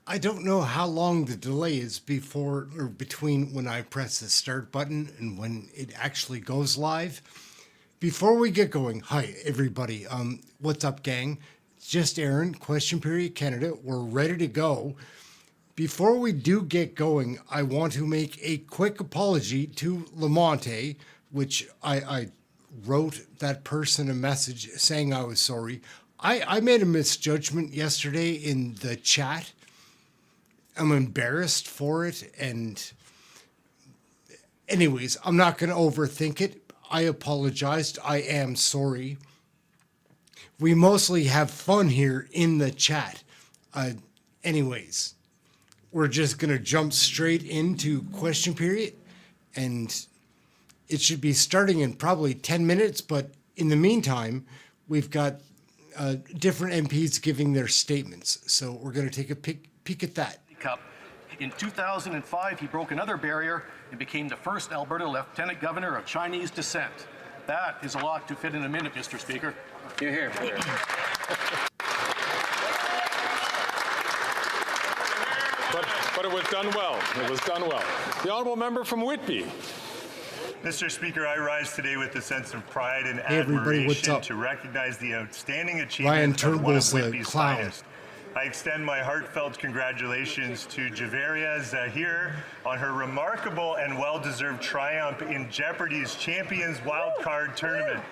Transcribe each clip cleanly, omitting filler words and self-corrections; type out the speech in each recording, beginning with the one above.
I don't know how long the delay is before or between when I press the start button and when it actually goes live. Before we get going, hi everybody. What's up, gang? It's just Ehren, Question Period Canada. We're ready to go. Before we do get going, I want to make a quick apology to Lamonte, which I wrote that person a message saying I was sorry. I made a misjudgment yesterday in the chat. I'm embarrassed for it, and anyways, I'm not going to overthink it. I apologized. I am sorry. We mostly have fun here in the chat. Anyways, we're just going to jump straight into question period, and it should be starting in probably 10 minutes, but in the meantime, we've got different MPs giving their statements. So we're going to take a peek at that. Cup. In 2005, he broke another barrier and became the first Alberta Lieutenant Governor of Chinese descent. That is a lot to fit in a minute, Mr. Speaker. You're here. But it was done well. It was done well. The honourable member from Whitby. Mr. Speaker, I rise today with a sense of pride and admiration to recognize the outstanding achievement of one of Whitby's finest. I extend my heartfelt congratulations to Javeria Zahir on her remarkable and well-deserved triumph in Jeopardy's Champions Wildcard Tournament.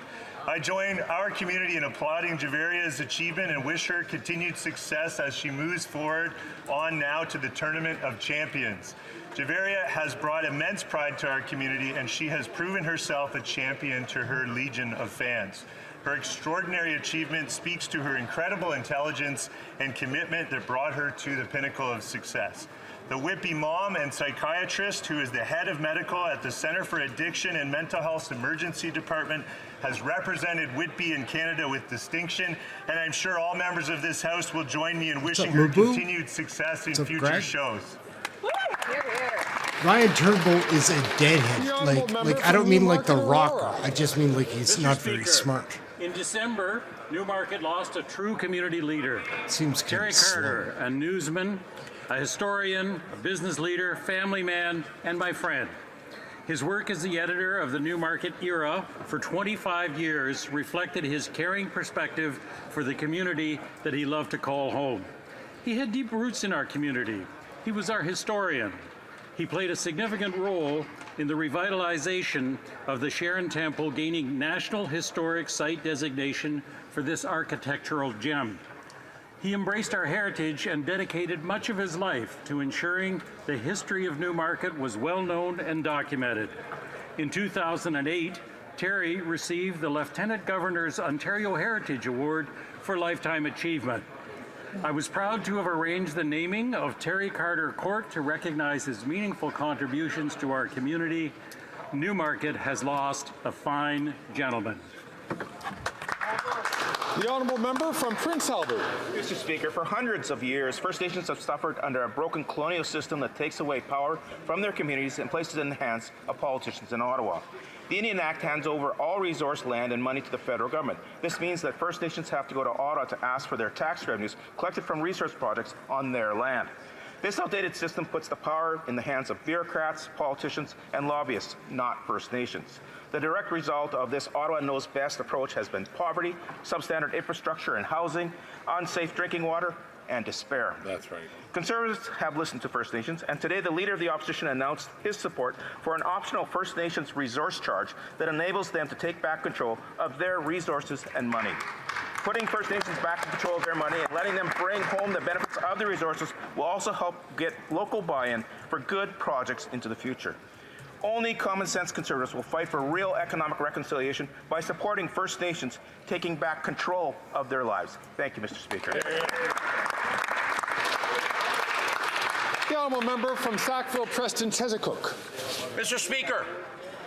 I join our community in applauding Javeria's achievement and wish her continued success as she moves forward on now to the Tournament of Champions. Javeria has brought immense pride to our community, and she has proven herself a champion to her legion of fans. Her extraordinary achievement speaks to her incredible intelligence and commitment that brought her to the pinnacle of success. The Whitby mom and psychiatrist, who is the head of medical at the Centre for Addiction and Mental Health Emergency Department, has represented Whitby in Canada with distinction, and I'm sure all members of this House will join me in wishing her continued success in future shows. Ryan Turnbull is a deadhead. Like I don't mean like The Rock. I just mean like he's not very smart. In December, Newmarket lost a true community leader. Seems Terry Carter, a newsman, a historian, a business leader, family man, and my friend. His work as the editor of the Newmarket Era for 25 years reflected his caring perspective for the community that he loved to call home. He had deep roots in our community. He was our historian. He played a significant role in the revitalization of the Sharon Temple, gaining National Historic Site designation for this architectural gem. He embraced our heritage and dedicated much of his life to ensuring the history of Newmarket was well known and documented. In 2008, Terry received the Lieutenant Governor's Ontario Heritage Award for Lifetime Achievement. I was proud to have arranged the naming of Terry Carter Court to recognize his meaningful contributions to our community. Newmarket has lost a fine gentleman. The honourable member from Prince Albert. Mr. Speaker, for hundreds of years, First Nations have suffered under a broken colonial system that takes away power from their communities and places it in the hands of politicians in Ottawa. The Indian Act hands over all resource land and money to the federal government. This means that First Nations have to go to Ottawa to ask for their tax revenues collected from resource projects on their land. This outdated system puts the power in the hands of bureaucrats, politicians, and lobbyists, not First Nations. The direct result of this Ottawa knows best approach has been poverty, substandard infrastructure and housing, unsafe drinking water, and despair. That's right. Conservatives have listened to First Nations, and today the Leader of the Opposition announced his support for an optional First Nations resource charge that enables them to take back control of their resources and money. Putting First Nations back in control of their money and letting them bring home the benefits of the resources will also help get local buy-in for good projects into the future. Only common-sense Conservatives will fight for real economic reconciliation by supporting First Nations taking back control of their lives. Thank you, Mr. Speaker. The honourable member from Sackville Preston Chesapeake. Mr. Speaker,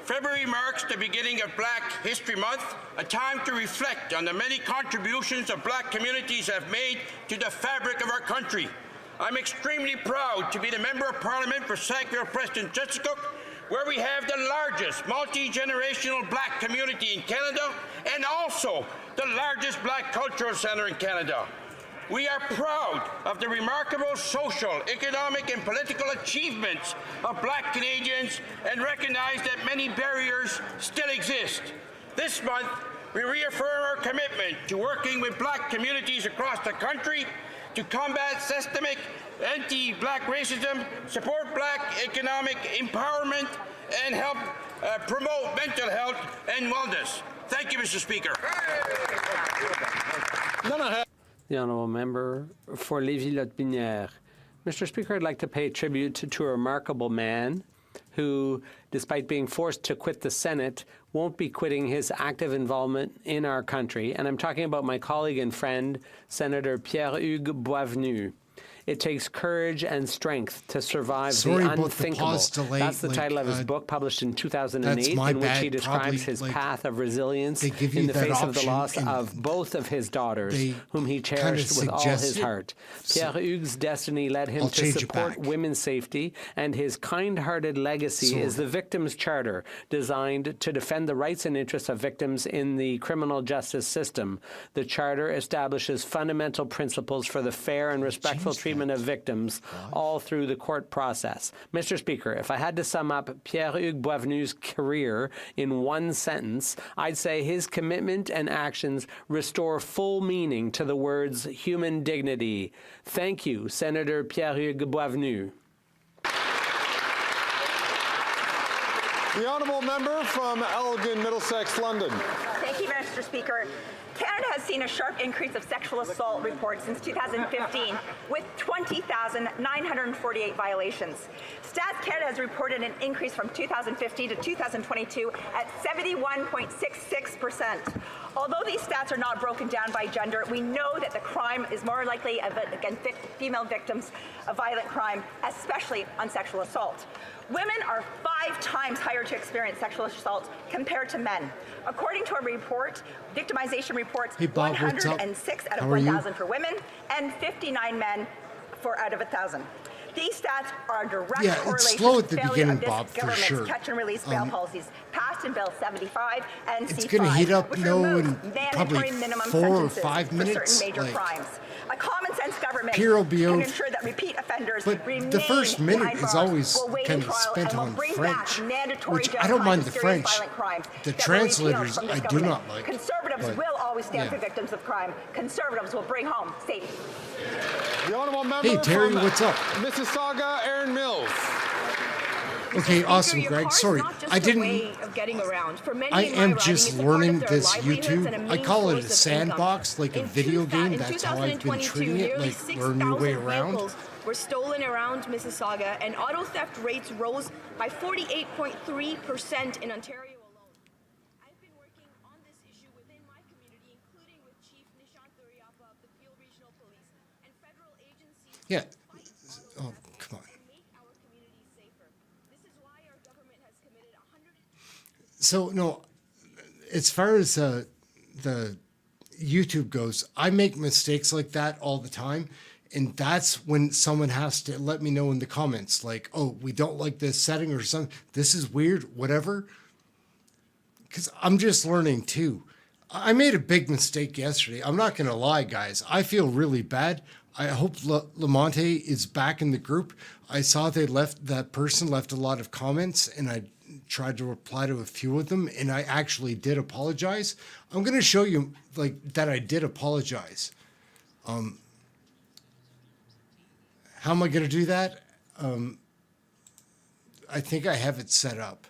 February marks the beginning of Black History Month, a time to reflect on the many contributions of Black communities have made to the fabric of our country. I'm extremely proud to be the Member of Parliament for Sackville Preston Chesapeake, where we have the largest multi-generational Black community in Canada and also the largest Black cultural centre in Canada. We are proud of the remarkable social, economic, and political achievements of Black Canadians and recognize that many barriers still exist. This month, we reaffirm our commitment to working with Black communities across the country to combat systemic anti-Black racism, support Black economic empowerment, and help promote mental health and wellness. Thank you, Mr. Speaker. The Honourable Member for Lévis-Lotbinière. Mr. Speaker, I'd like to pay tribute to a remarkable man who, despite being forced to quit the Senate, won't be quitting his active involvement in our country. And I'm talking about my colleague and friend, Senator Pierre-Hugues Boisvenu. It takes courage and strength to survive the unthinkable. That's the title of his book, published in 2008, in which he describes his path of resilience in the face of the loss of both of his daughters, whom he cherished with all his heart. Pierre-Hugues' destiny led him to support women's safety, and his kind-hearted legacy is the Victims' Charter, designed to defend the rights and interests of victims in the criminal justice system. The Charter establishes fundamental principles for the fair and respectful treatment of victims all through the court process. Mr. Speaker, if I had to sum up Pierre-Hugues Boisvenu's career in one sentence, I'd say his commitment and actions restore full meaning to the words human dignity. Thank you, Senator Pierre-Hugues Boisvenu. The Honourable Member from Elgin, Middlesex, London. Thank you, Mr. Speaker. Canada has seen a sharp increase of sexual assault reports since 2015, with 20,948 violations. Stats Canada has reported an increase from 2015 to 2022 at 71.66%. Although these stats are not broken down by gender, we know that the crime is more likely against female victims of violent crime, especially on sexual assault. Women are 5 times higher to experience sexual assault compared to men. According to a report, victimization reports 106 out of 1,000 for women and 59 men out of 1,000. These stats are a direct correlation slow at the to failure beginning, of this Bob, for government's sure. catch and release bail policies passed in Bill 75 and It's C5, going to heat up, which in removes probably mandatory minimum 4 or sentences 5 minutes. for certain major crimes. A common-sense government Pierre will be can out. ensure that repeat offenders But remain the first minute behind is bars, always will wait kind in of trial, spent and will on bring French, back mandatory which death I don't mind penalties the for serious French. violent crimes The that were repealed translators from this I do government. not like. Conservatives but, will always stand for victims of crime. Conservatives will bring home safety. The Honourable Member Hey, Terry, from what's up? Mississauga, Ehren Mills. Okay, awesome, Greg. Sorry, I didn't. I am just learning this YouTube. I call it a sandbox, like a video game. That's how I've been treating it, like learn your way around. Were stolen around Mississauga, and auto theft rates rose by 48.3% in Ontario alone. I've been working on this issue within my community, including with Chief Nishant Turiapa of the Peel Regional Police and federal agencies. Yeah. Oh, come on. So no, as far as the YouTube goes, I make mistakes like that all the time, and that's when someone has to let me know in the comments, like, "Oh, we don't like this setting," or something. This is weird, whatever. Because I'm just learning too. I made a big mistake yesterday. I'm not gonna lie, guys. I feel really bad. I hope Lamonte is back in the group. I saw that person left a lot of comments, and I tried to reply to a few of them, and I actually did apologize. I'm going to show you like that I did apologize. How am I going to do that? I think I have it set up.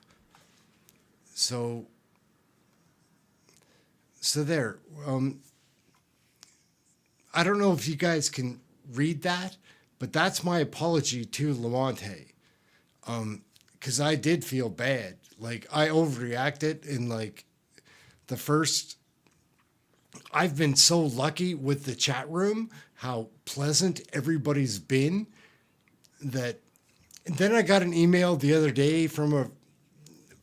So there. I don't know if you guys can read that, but that's my apology to Lamonte. Because I did feel bad. Like, I overreacted in, like, the first... I've been so lucky with the chat room, how pleasant everybody's been, that... And then I got an email the other day from a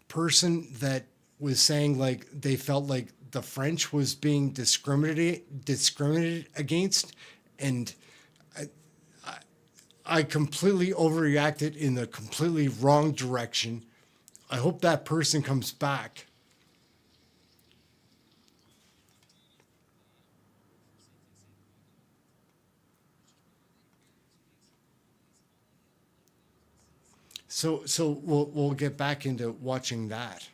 person that was saying, like, they felt like the French was being discriminated against, and... I completely overreacted in the completely wrong direction. I hope that person comes back. So we'll get back into watching that.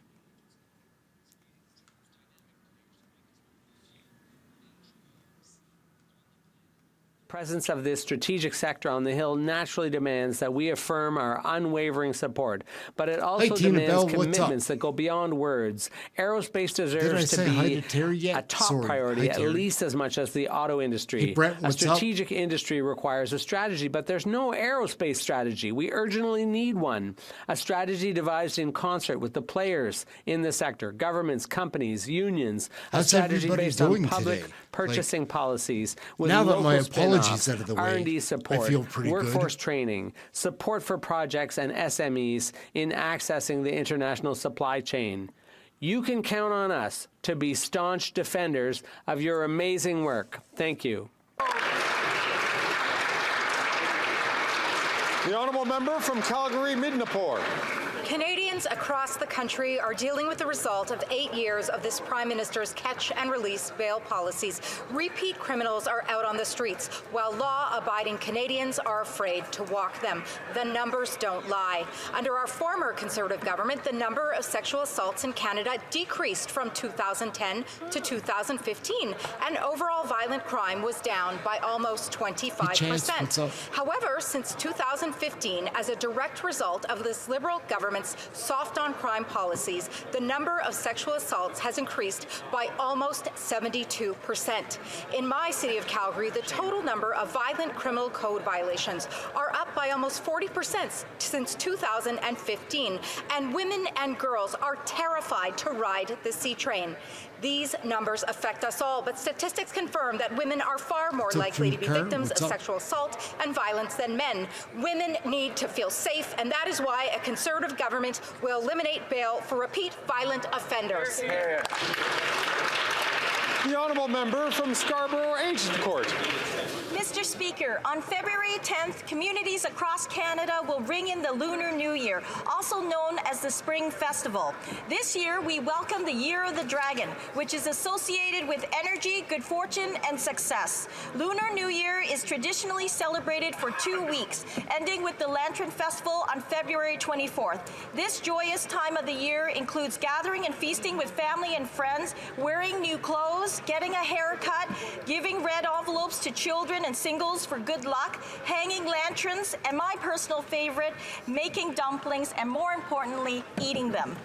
Presence of this strategic sector on the Hill naturally demands that we affirm our unwavering support, but it also demands commitments that go beyond words. Aerospace deserves to be a top priority, at least as much as the auto industry. Hey, Brett, a strategic industry requires a strategy, but there's no aerospace strategy. We urgently need one. A strategy devised in concert with the players in the sector, governments, companies, unions. A strategy based on public purchasing policies with local spin-offs, out of the way. R&D support, I feel pretty workforce good. training, support for projects and SMEs in accessing the international supply chain. You can count on us to be staunch defenders of your amazing work. Thank you. The honourable member from Calgary-Midnapore. Canadians across the country are dealing with the result of 8 years of this Prime Minister's catch-and-release bail policies. Repeat criminals are out on the streets, while law-abiding Canadians are afraid to walk them. The numbers don't lie. Under our former Conservative government, the number of sexual assaults in Canada decreased from 2010 to 2015, and overall violent crime was down by almost 25%. However, since 2015, as a direct result of this Liberal government's soft-on-crime policies, the number of sexual assaults has increased by almost 72%. In my city of Calgary, the total number of violent criminal code violations are up by almost 40% since 2015, and women and girls are terrified to ride the C train. These numbers affect us all, but statistics confirm that women are far more likely to be victims of sexual assault and violence than men. Women need to feel safe, and that is why a Conservative government will eliminate bail for repeat violent offenders. The honourable member from Scarborough Agincourt. Mr. Speaker, on February 10th, communities across Canada will ring in the Lunar New Year, also known as the Spring Festival. This year, we welcome the Year of the Dragon, which is associated with energy, good fortune, and success. Lunar New Year is traditionally celebrated for 2 weeks, ending with the Lantern Festival on February 24th. This joyous time of the year includes gathering and feasting with family and friends, wearing new clothes, getting a haircut, giving red envelopes to children and singles for good luck, hanging lanterns, and my personal favorite, making dumplings, and more importantly, eating them.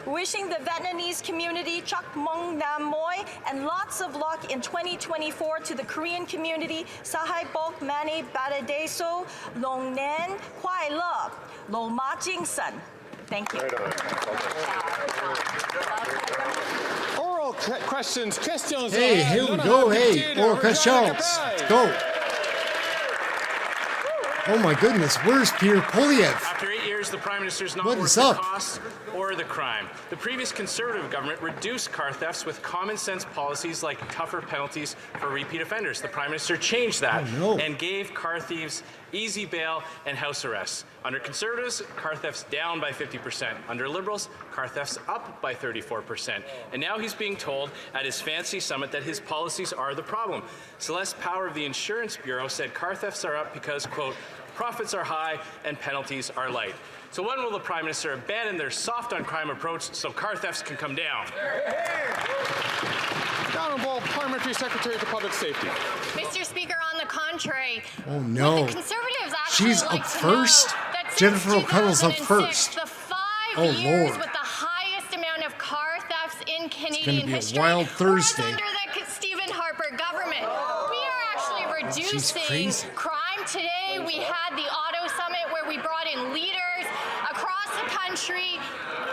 Wishing the Vietnamese community Chak Mong Nam Moi and lots of luck in 2024 to the Korean community Sahai Bok Mani Badadeso Long Nen Kwai Le Lo Ma Jing Sun. Thank you. Oral questions. Questions. Hey, here we go. Hey, oral questions. Let's go. Oh my goodness, where's Pierre Poilievre? After 8 years, the Prime Minister's not What worth is the up? cost or the crime. The previous Conservative government reduced car thefts with common sense policies like tougher penalties for repeat offenders. The Prime Minister changed that and gave car thieves easy bail and house arrest. Under Conservatives, car thefts down by 50%. Under Liberals, car thefts up by 34%. And now he's being told at his fancy summit that his policies are the problem. Celeste Power of the Insurance Bureau said car thefts are up because, quote, profits are high and penalties are light. So when will the Prime Minister abandon their soft-on-crime approach so car thefts can come down? The Honourable Parliamentary Secretary for Public Safety. Mr. Speaker, on the contrary, Oh no. what the Conservatives actually She's like up to first? know that since Jennifer O'Connell's up 2006, first. The 5 Oh, years Lord. with the highest amount of car thefts in Canadian be a history wild Thursday. was under the Stephen Harper government. We are actually reducing crime. Today, we had the Auto Summit where we brought in leaders across the country,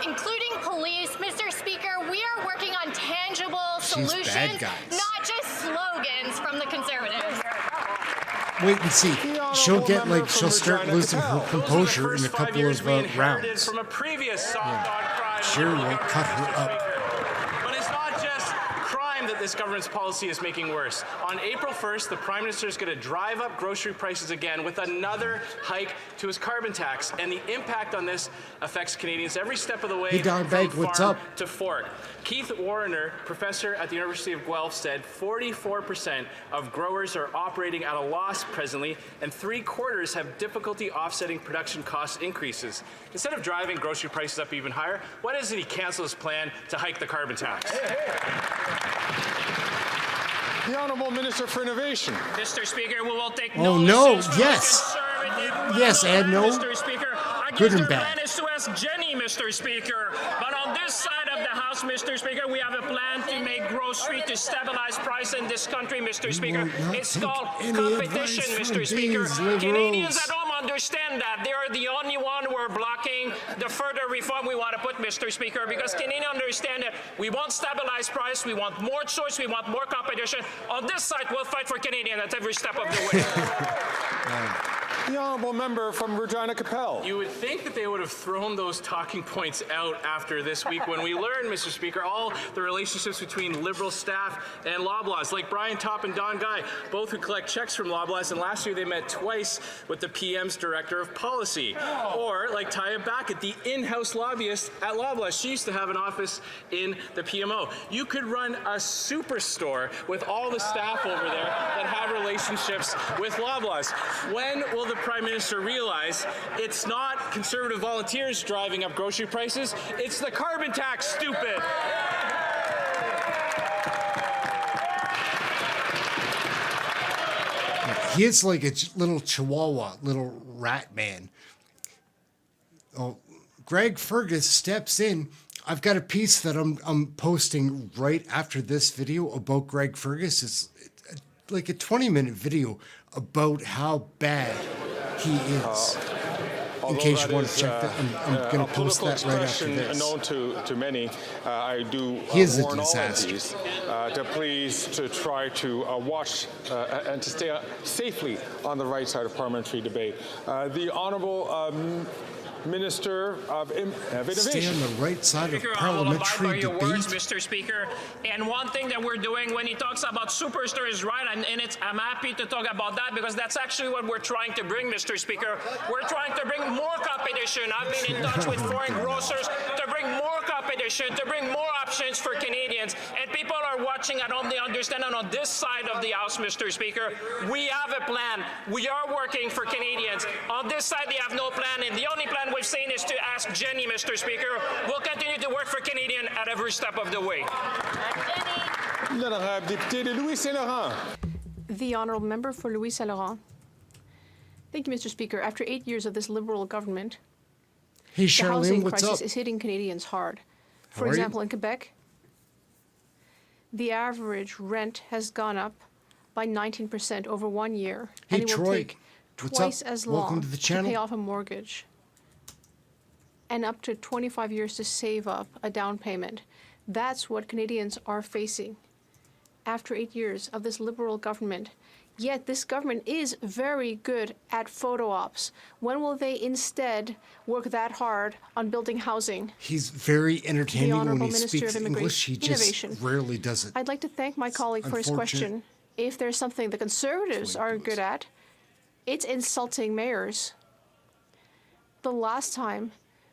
including police. Mr. Speaker, we are working on tangible solutions, bad, guys. not just slogans from the Conservatives. Wait and see. She'll get she'll start losing her composure in a couple of rounds. From a previous soft-on-crime. Sure will cut her up. But it's not just crime that the this government's policy is making worse. On April 1st, the Prime Minister is going to drive up grocery prices again with another hike to his carbon tax. And the impact on this affects Canadians every step of the way from farm to fork. Keith Warrener, professor at the University of Guelph, said 44% of growers are operating at a loss presently, and 3/4 have difficulty offsetting production cost increases. Instead of driving grocery prices up even higher, why doesn't he cancel his plan to hike the carbon tax? The Honourable Minister for Innovation. Mr. Speaker, we will take no yes. Yes, and no. Mr. Speaker, I Good guess and their bad. plan is to ask Jenny, Mr. Speaker. But on this side of the House, Mr. Speaker, we have a plan to make grocery to stabilize price in this country, Mr. Speaker. It's called competition, Mr. Speaker. Canadians at home understand that. They are the only one who are blocking the further reform we want to put, Mr. Speaker, because Canadians understand that we want stabilized price, we want more choice, we want more competition. On this side, we'll fight for Canadians at every step of the way. The Honourable Member from Regina Capel. You would think that they would have thrown those talking points out after this week when we learned, Mr. Speaker, all the relationships between Liberal staff and Loblaws, like Brian Topp and Don Guy, both who collect checks from Loblaws, and last year they met twice with the PM's Director of Policy. Or like Taya Backett, the in-house lobbyist at Loblaws. She used to have an office in the PMO. You could run a superstore with all the staff over there that have relationships with Loblaws. When will the Prime Minister realize it's not Conservative volunteers driving up grocery prices, it's the carbon tax, stupid! He is like a little chihuahua, little rat man. Oh, Greg Fergus steps in. I've got a piece that I'm posting right after this video about Greg Fergus. It's like a 20-minute video about how bad he is. In case you want to check that, I'm going to post that right after this. Known to many, I do a warn disaster. all of these to please to try to watch and to stay safely on the right side of parliamentary debate. The Honourable Minister of Innovation. Stay on the right side of parliamentary your debate. words, Mr. Speaker. And one thing that we're doing when he talks about superstar is right, and I'm happy to talk about that because that's actually what we're trying to bring, Mr. Speaker. We're trying to bring more competition. I've been in touch with foreign grocers to bring more competition, to bring more options for Canadians. And people are watching at home, they understand. And on this side of the House, Mr. Speaker, we have a plan. We are working for Canadians. On this side, they have no plan, and the only plan we've seen is to ask Jenny, Mr. Speaker. We'll continue to work for Canadians at every step of the way. The Honourable Member for Louis Saint Laurent. Thank you, Mr. Speaker. After 8 years of this Liberal government, hey, the Charlene, housing what's crisis up? is hitting Canadians hard. How For are you? example, in Quebec, the average rent has gone up by 19% over 1 year, Hey, and it will Troy, take what's twice up? as Welcome long to the channel. pay off a mortgage and up to 25 years to save up a down payment. That's what Canadians are facing after 8 years of this Liberal government. Yet this government is very good at photo ops. When will they instead work that hard on building housing? He's very entertaining when Honourable he Minister speaks of English. He just Innovation. rarely does it. I'd like to thank my colleague for his unfortunate. question. If there's something the Conservatives are good at, it's insulting mayors. The last time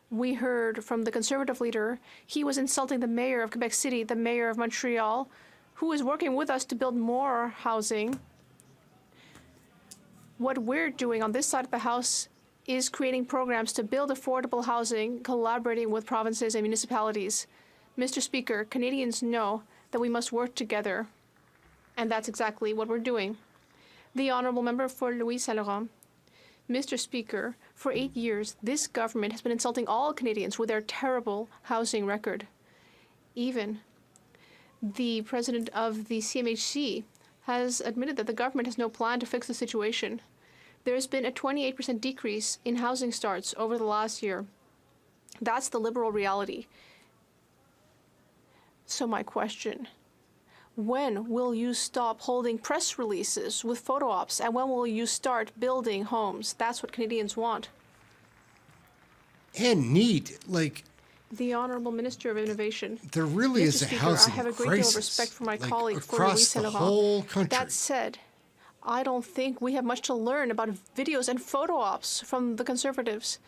we heard from the Conservative leader, he was insulting the mayor of Quebec City, the mayor of Montreal, who is working with us to build more housing. What we're doing on this side of the House is creating programs to build affordable housing, collaborating with provinces and municipalities. Mr. Speaker, Canadians know that we must work together, and that's exactly what we're doing. The Honourable Member for Louis Saint Laurent. Mr. Speaker, for 8 years, this government has been insulting all Canadians with their terrible housing record. Even the president of the CMHC has admitted that the government has no plan to fix the situation. There's been a 28% decrease in housing starts over the last year. That's the Liberal reality. So my question, when will you stop holding press releases with photo ops, and when will you start building homes? That's what Canadians want. And need, like, The Honourable Minister of Innovation. There really is a Speaker, housing I have a great crisis, deal of respect for my like, colleague, across the whole country. That said, I don't think we have much to learn about videos and photo ops from the Conservatives.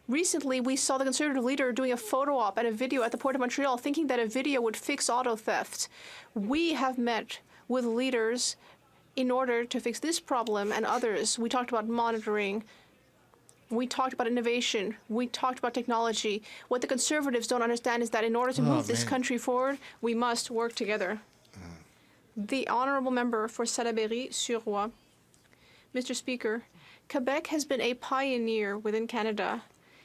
Recently, we saw the Conservative leader doing a photo op and a video at the Port of Montreal, thinking that a video would fix auto theft. We have met with leaders in order to fix this problem and others. We talked about monitoring. We talked about innovation. We talked about technology. What the Conservatives don't understand is that in order to move this country forward, we must work together. The Honourable Member for Salaberry-sur-Roi. Mr. Speaker, Quebec has been a pioneer within Canada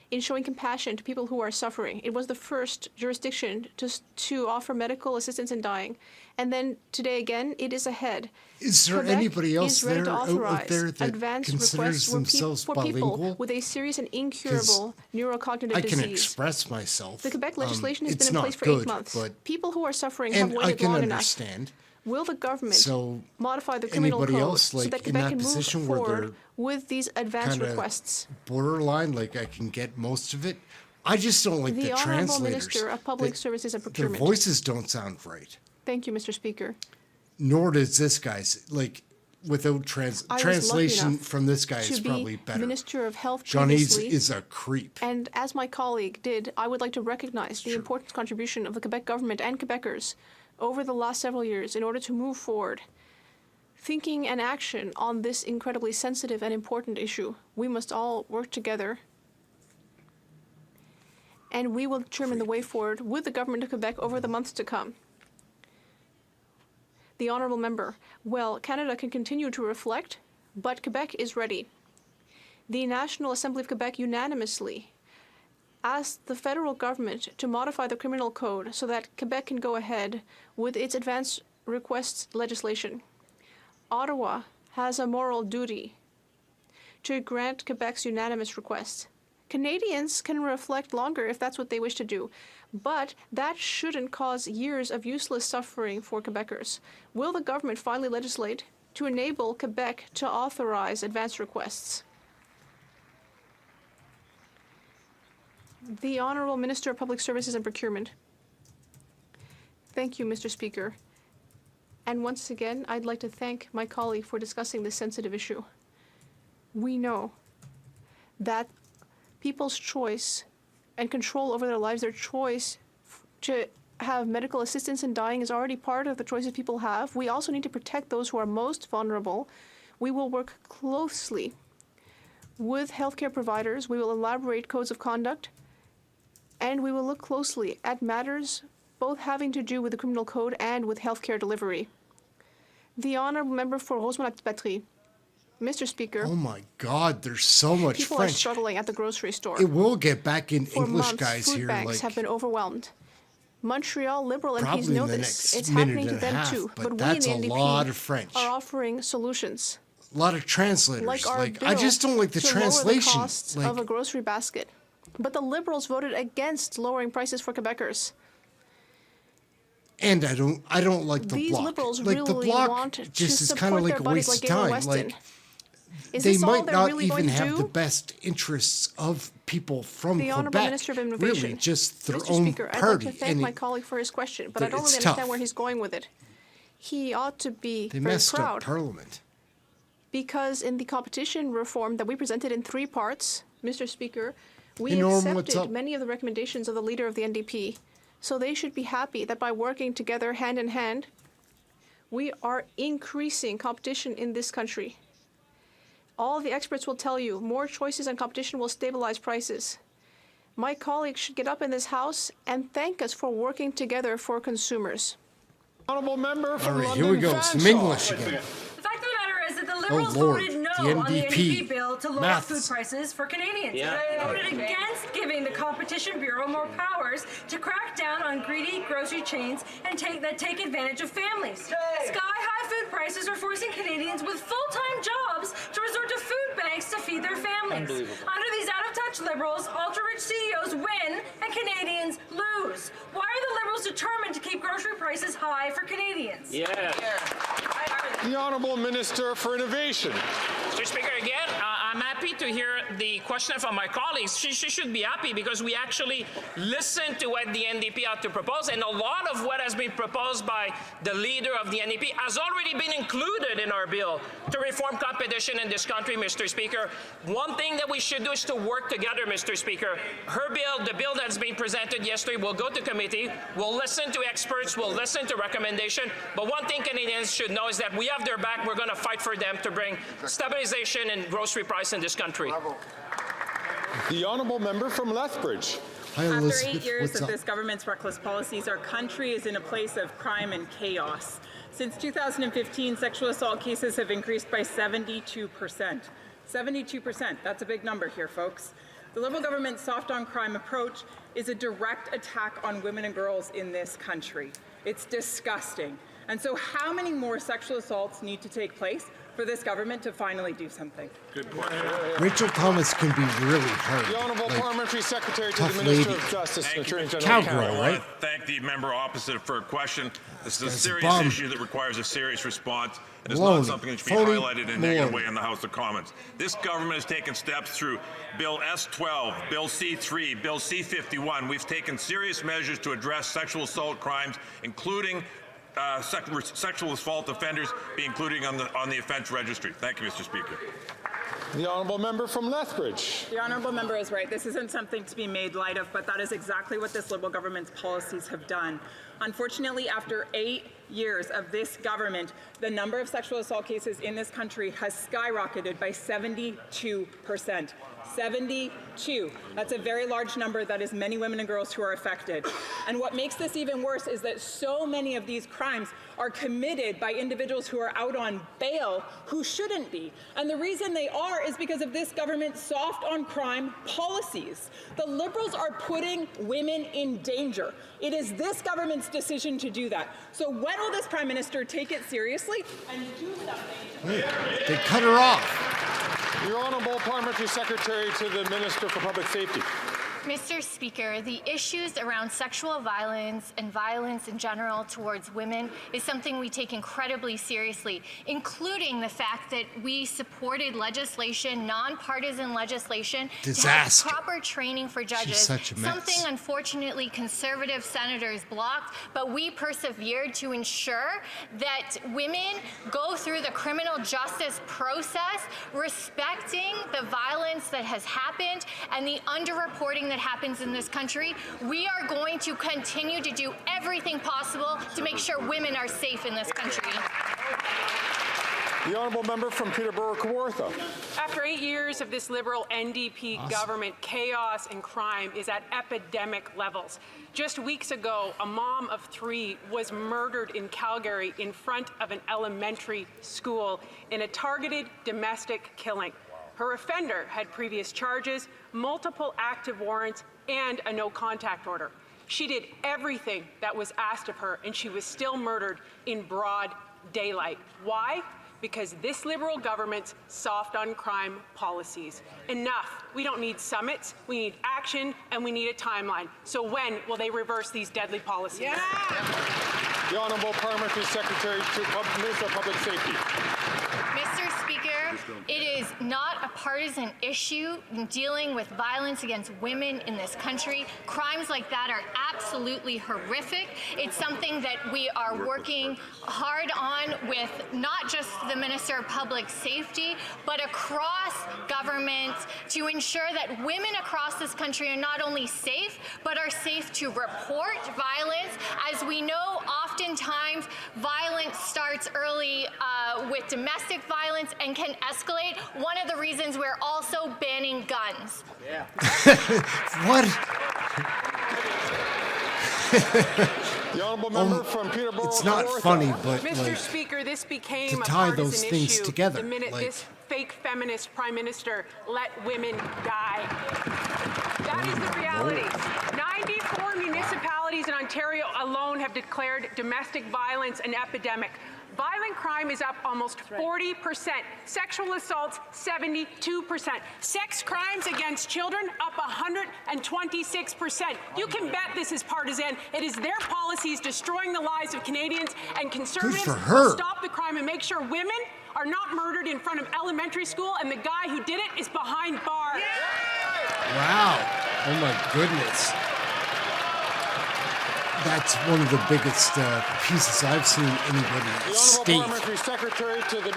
in showing compassion to people who are suffering. It was the first jurisdiction to offer medical assistance in dying. And then today again, it is ahead. Is there Quebec anybody else is ready there to out authorize there that advanced considers requests themselves for bilingual? people with a serious and incurable neurocognitive I disease. can express myself. The Quebec legislation has it's been in not place for good, 8 months. But, people who are suffering and have I waited can long understand. enough. Will the government So modify the criminal anybody code else, like, so that in Quebec that can move position where forward they're with these advanced kinda requests? borderline, like I can get most of it. I just don't like The the Honourable translators. Minister of Public Services and Their Procurement. voices don't sound right. Thank you, Mr. Speaker. Nor does this guy's. Like, without I was lucky translation enough from this guy is to probably be better. Minister of Health Johnny's previously, is a creep. and as my colleague did, I would like to recognize the important contribution of the Quebec government and Quebecers over the last several years in order to move forward. Thinking and action on this incredibly sensitive and important issue. We must all work together, and we will determine the way forward with the government of Quebec over the months to come. The Honourable Member, well, Canada can continue to reflect, but Quebec is ready. The National Assembly of Quebec unanimously asked the federal government to modify the criminal code so that Quebec can go ahead with its advance requests legislation. Ottawa has a moral duty to grant Quebec's unanimous request. Canadians can reflect longer if that's what they wish to do, but that shouldn't cause years of useless suffering for Quebecers. Will the government finally legislate to enable Quebec to authorize advance requests? The Honourable Minister of Public Services and Procurement. Thank you, Mr. Speaker. And once again, I'd like to thank my colleague for discussing this sensitive issue. We know that people's choice and control over their lives, their choice to have medical assistance in dying is already part of the choices people have. We also need to protect those who are most vulnerable. We will work closely with healthcare providers. We will elaborate codes of conduct, and we will look closely at matters both having to do with the criminal code and with healthcare delivery. The Honourable Member for Rosemont-la-Petite-Patrie. Mr. Speaker. Oh my God, there's so much people French. Are struggling at the grocery store. It will get back in For English, months, guys, food here. banks Like, have been overwhelmed. Montreal Liberal MPs probably know in the this. next It's minute happening to and a them half, too. but we that's in a the lot NDP of French. are offering solutions. a lot of translators. Like our Like, bill I just don't like the to translation. lower the cost Like, of a grocery basket. But the Liberals voted against lowering prices for Quebecers. and I don't like the These block. Liberals Like really the block want to just is support kind of like their a buddies waste like of Gabriel time. Weston. Like Is they this all might they're not really going even to have do? the best interests of people from The Honourable Quebec. Minister of Innovation. Really, just their Mr. own Speaker, I'd party. like to thank And my colleague for his question, but I don't it's really understand tough. where he's going with it. He ought to be they very messed proud up Parliament. because in the competition reform that we presented in 3 parts, Mr. Speaker, we Hey, Norm, what's accepted up? many of the recommendations of the leader of the NDP. So they should be happy that by working together hand in hand, we are increasing competition in this country. All the experts will tell you more choices and competition will stabilize prices. My colleagues should get up in this House and thank us for working together for consumers. Honourable Member from All right, London, here we go. Some Fanshawe. English again. The fact of the matter is that the Liberals Lord, voted no the on the NDP. NDP bill to lower Maths. food prices for Canadians. Yeah. They voted against giving the Competition Bureau more powers to crack down on greedy grocery chains and take advantage of families. Sky-high food prices are forcing Canadians with full-time jobs to resort to food banks to feed their families. Under these out-of-touch Liberals, ultra-rich CEOs win and Canadians lose. Why are the Liberals determined to keep grocery prices high for Canadians? Yeah. The Honourable Minister for Innovation. Mr. Speaker, again, I'm happy to to hear the question from my colleagues, she should be happy because we actually listened to what the NDP had to propose, and a lot of what has been proposed by the leader of the NDP has already been included in our bill to reform competition in this country, Mr. Speaker. One thing that we should do is to work together, Mr. Speaker. Her bill, the bill that's been presented yesterday, will go to committee. We'll listen to experts. We'll listen to recommendations. But one thing Canadians should know is that we have their back. We're going to fight for them to bring stabilization and grocery price in this country. The honourable member from Lethbridge. After 8 years of this government's reckless policies, our country is in a place of crime and chaos. Since 2015, sexual assault cases have increased by 72%. 72%, that's a big number here, folks. The Liberal government's soft on crime approach is a direct attack on women and girls in this country. It's disgusting. And so how many more sexual assaults need to take place for this government to finally do something? Good point. Rachel Thomas can be really hard. The Honourable Parliamentary Secretary to tough the Minister lady. of Justice and Attorney General. Cowgirl, right? Thank the member opposite for a question. This is a That's a serious bum. issue that requires a serious response. It is Maloney. not something that should be Phony highlighted in a negative Maloney. way in the House of Commons. This government has taken steps through Bill S-12, Bill C-3, Bill C-51. We've taken serious measures to address sexual assault crimes, including sexual assault offenders be included on the offence registry. Thank you, Mr. Speaker. The honourable member from Lethbridge. The honourable member is right. This isn't something to be made light of, but that is exactly what this Liberal government's policies have done. Unfortunately, after 8 years of this government, the number of sexual assault cases in this country has skyrocketed by 72%. 72. That's a very large number. That is many women and girls who are affected. And what makes this even worse is that so many of these crimes are committed by individuals who are out on bail who shouldn't be. And the reason they are is because of this government's soft on crime policies. The Liberals are putting women in danger. It is this government's decision to do that. So when will this Prime Minister take it seriously and do something? They cut her off. Your Honourable Parliamentary Secretary to the Minister for Public Safety. Mr. Speaker, the issues around sexual violence and violence in general towards women is something we take incredibly seriously, including the fact that we supported legislation, nonpartisan legislation, Disaster. to have proper training for judges, She's such a mess. something unfortunately conservative senators blocked, but we persevered to ensure that women go through the criminal justice process respecting the violence that has happened and the underreporting that happens in this country. We are going to continue to do everything possible to make sure women are safe in this country. The honourable member from Peterborough-Kawartha. After 8 years of this Liberal NDP government, chaos and crime is at epidemic levels. Just weeks ago, a mom of 3 was murdered in Calgary in front of an elementary school in a targeted domestic killing. Her offender had previous charges, multiple active warrants, and a no-contact order. She did everything that was asked of her, and she was still murdered in broad daylight. Why? Because this Liberal government's soft on crime policies. Enough. We don't need summits, we need action, and we need a timeline. So when will they reverse these deadly policies? Yeah. The Honourable Parliamentary Secretary to Minister of Public Safety. Mr. Speaker, it is not a partisan issue in dealing with violence against women in this country. Crimes like that are absolutely horrific. It's something that we are working hard on with not just the Minister of Public Safety, but across government to ensure that women across this country are not only safe, but are safe to report violence. As we know, oftentimes violence starts early with domestic violence and can escalate. One of the reasons we're also banning guns. Yeah. What? The honourable member from Peterborough. It's not funny, but Mr. like, Speaker, this became to a tie partisan those things issue together, the minute like, this fake feminist Prime Minister let women die. That is the reality. 94 municipalities in Ontario alone have declared domestic violence an epidemic. Violent crime is up almost 40%. Sexual assaults, 72%. Sex crimes against children, up 126%. You can bet this is partisan. It is their policies destroying the lives of Canadians, and Conservatives will stop the crime and make sure women are not murdered in front of elementary school, and the guy who did it is behind bars. Wow. Oh my goodness. That's one of the biggest pieces I've seen anybody state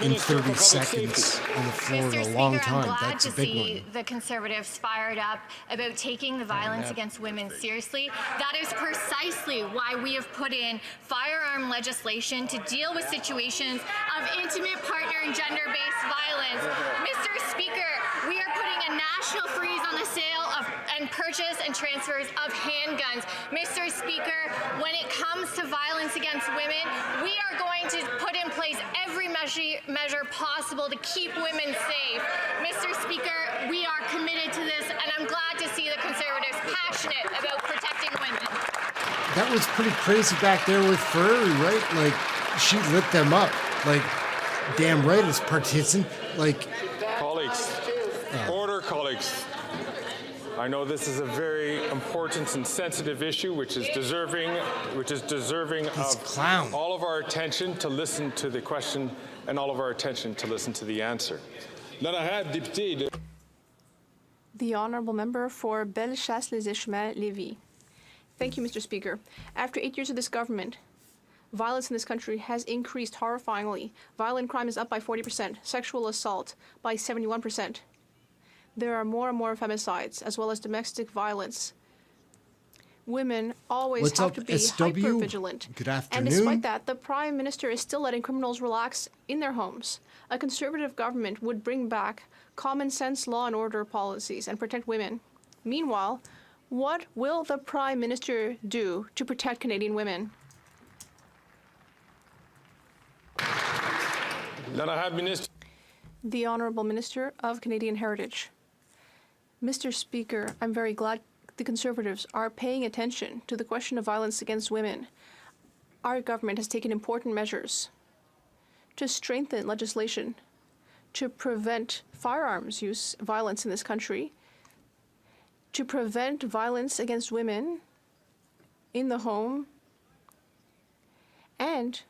in 30 seconds on the floor in a long time. That's a big one. I'm glad to see the Conservatives fired up about taking the violence against women seriously. That is precisely why we have put in firearm legislation to deal with situations of intimate partner and gender-based violence. Mr. Speaker, we are putting a national freeze on the sale of and purchase and transfers of handguns. Mr. Speaker, when it comes to violence against women, we are going to put in place every measure possible to keep women safe. Mr. Speaker, we are committed to this, and I'm glad to see the Conservatives passionate about protecting women. That was pretty crazy back there with Furry, right? Like, she lit them up. Like, damn right it's partisan. Like... Colleagues, order, colleagues. I know this is a very important and sensitive issue, which is deserving of all of our attention to listen to the question and all of our attention to listen to the answer. The honourable member for Bellechasse-les-Échemins-Lévis. Thank you, Mr. Speaker. After 8 years of this government, violence in this country has increased horrifyingly. Violent crime is up by 40%, sexual assault by 71%. There are more and more femicides, as well as domestic violence. Women always have to be hyper-vigilant. Good afternoon. And despite that, the Prime Minister is still letting criminals relax in their homes. A Conservative government would bring back common-sense law and order policies and protect women. Meanwhile, what will the Prime Minister do to protect Canadian women? The Honourable Minister of Canadian Heritage. Mr. Speaker, I'm very glad the Conservatives are paying attention to the question of violence against women. Our government has taken important measures to strengthen legislation to prevent firearms use violence in this country, to prevent violence against women in the home, and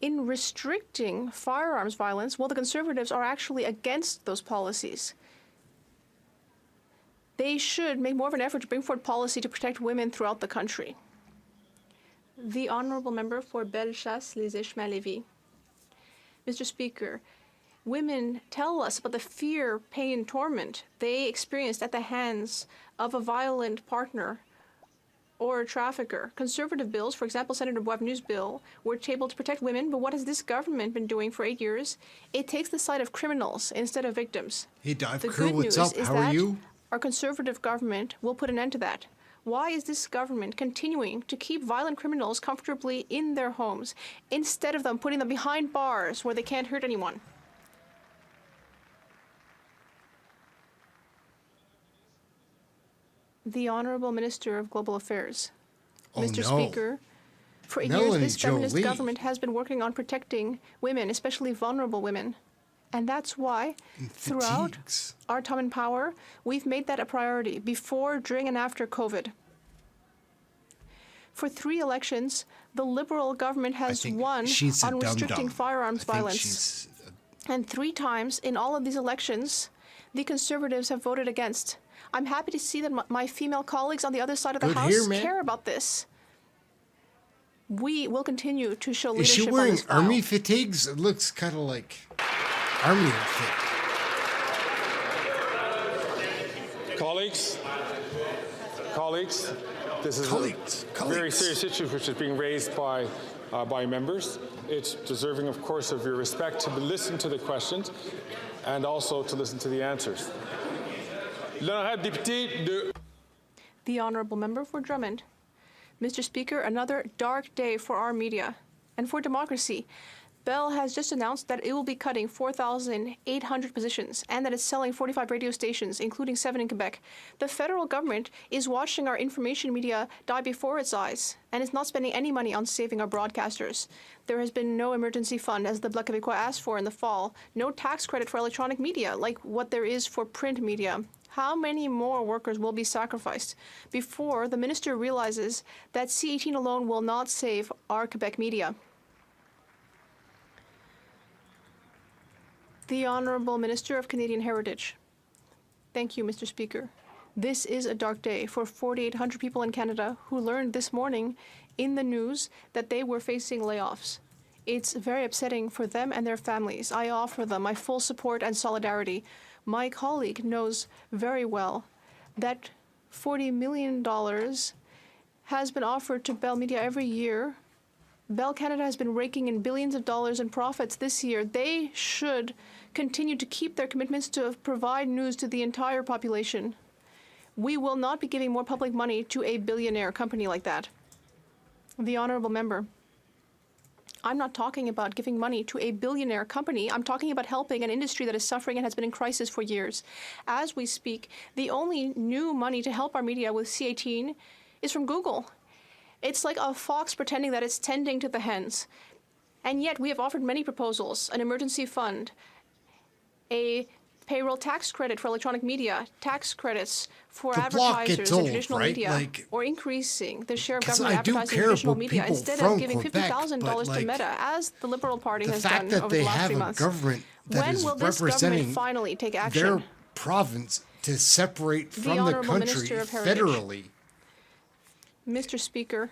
in restricting firearms violence, well, the Conservatives are actually against those policies. They should make more of an effort to bring forward policy to protect women throughout the country. The Honourable Member for Bellechasse-les-Échemins-Lévis. Mr. Speaker, women tell us about the fear, pain, torment they experienced at the hands of a violent partner or a trafficker. Conservative bills, for example, Senator Boisvenue's bill, were tabled to protect women, but what has this government been doing for 8 years? It takes the side of criminals instead of victims. Hey, Dive Crew, what's up? How are you? Our Conservative government will put an end to that. Why is this government continuing to keep violent criminals comfortably in their homes instead of them putting them behind bars where they can't hurt anyone? The Honourable Minister of Global Affairs. Mr. Speaker, for 8 years, this feminist government has been working on protecting women, especially vulnerable women. And that's why, throughout our time in power, we've made that a priority before, during, and after COVID. For 3 elections, the Liberal government has won on restricting firearms violence. And 3 times in all of these elections, the Conservatives have voted against. I'm happy to see that my female colleagues on the other side of the House care about this. We will continue to show leadership. Is she wearing army fatigues? It looks kind of like army outfit. Colleagues, this is a very serious issue which is being raised by members. It's deserving, of course, of your respect to listen to the questions and also to listen to the answers. The Honourable Member for Drummond. Mr. Speaker, another dark day for our media and for democracy. Bell has just announced that it will be cutting 4,800 positions and that it's selling 45 radio stations, including 7 in Quebec. The federal government is watching our information media die before its eyes and is not spending any money on saving our broadcasters. There has been no emergency fund, as the Bloc Québécois asked for in the fall, no tax credit for electronic media like what there is for print media. How many more workers will be sacrificed before the minister realizes that C18 alone will not save our Quebec media? The Honourable Minister of Canadian Heritage. Thank you, Mr. Speaker. This is a dark day for 4,800 people in Canada who learned this morning in the news that they were facing layoffs. It's very upsetting for them and their families. I offer them my full support and solidarity. My colleague knows very well that $40 million has been offered to Bell Media every year. Bell Canada has been raking in billions of dollars in profits this year. They should continue to keep their commitments to provide news to the entire population. We will not be giving more public money to a billionaire company like that. The Honourable Member, I'm not talking about giving money to a billionaire company. I'm talking about helping an industry that is suffering and has been in crisis for years. As we speak, the only new money to help our media with C-18 is from Google. It's like a fox pretending that it's tending to the hens. And yet we have offered many proposals, an emergency fund, a payroll tax credit for electronic media, tax credits for advertisers in traditional media, or increasing the share of government advertising in traditional media instead of giving $50,000 to Meta, as the Liberal Party has done over the last 3 months. When will this government finally take action? Their province to separate from the country federally. Mr. Speaker,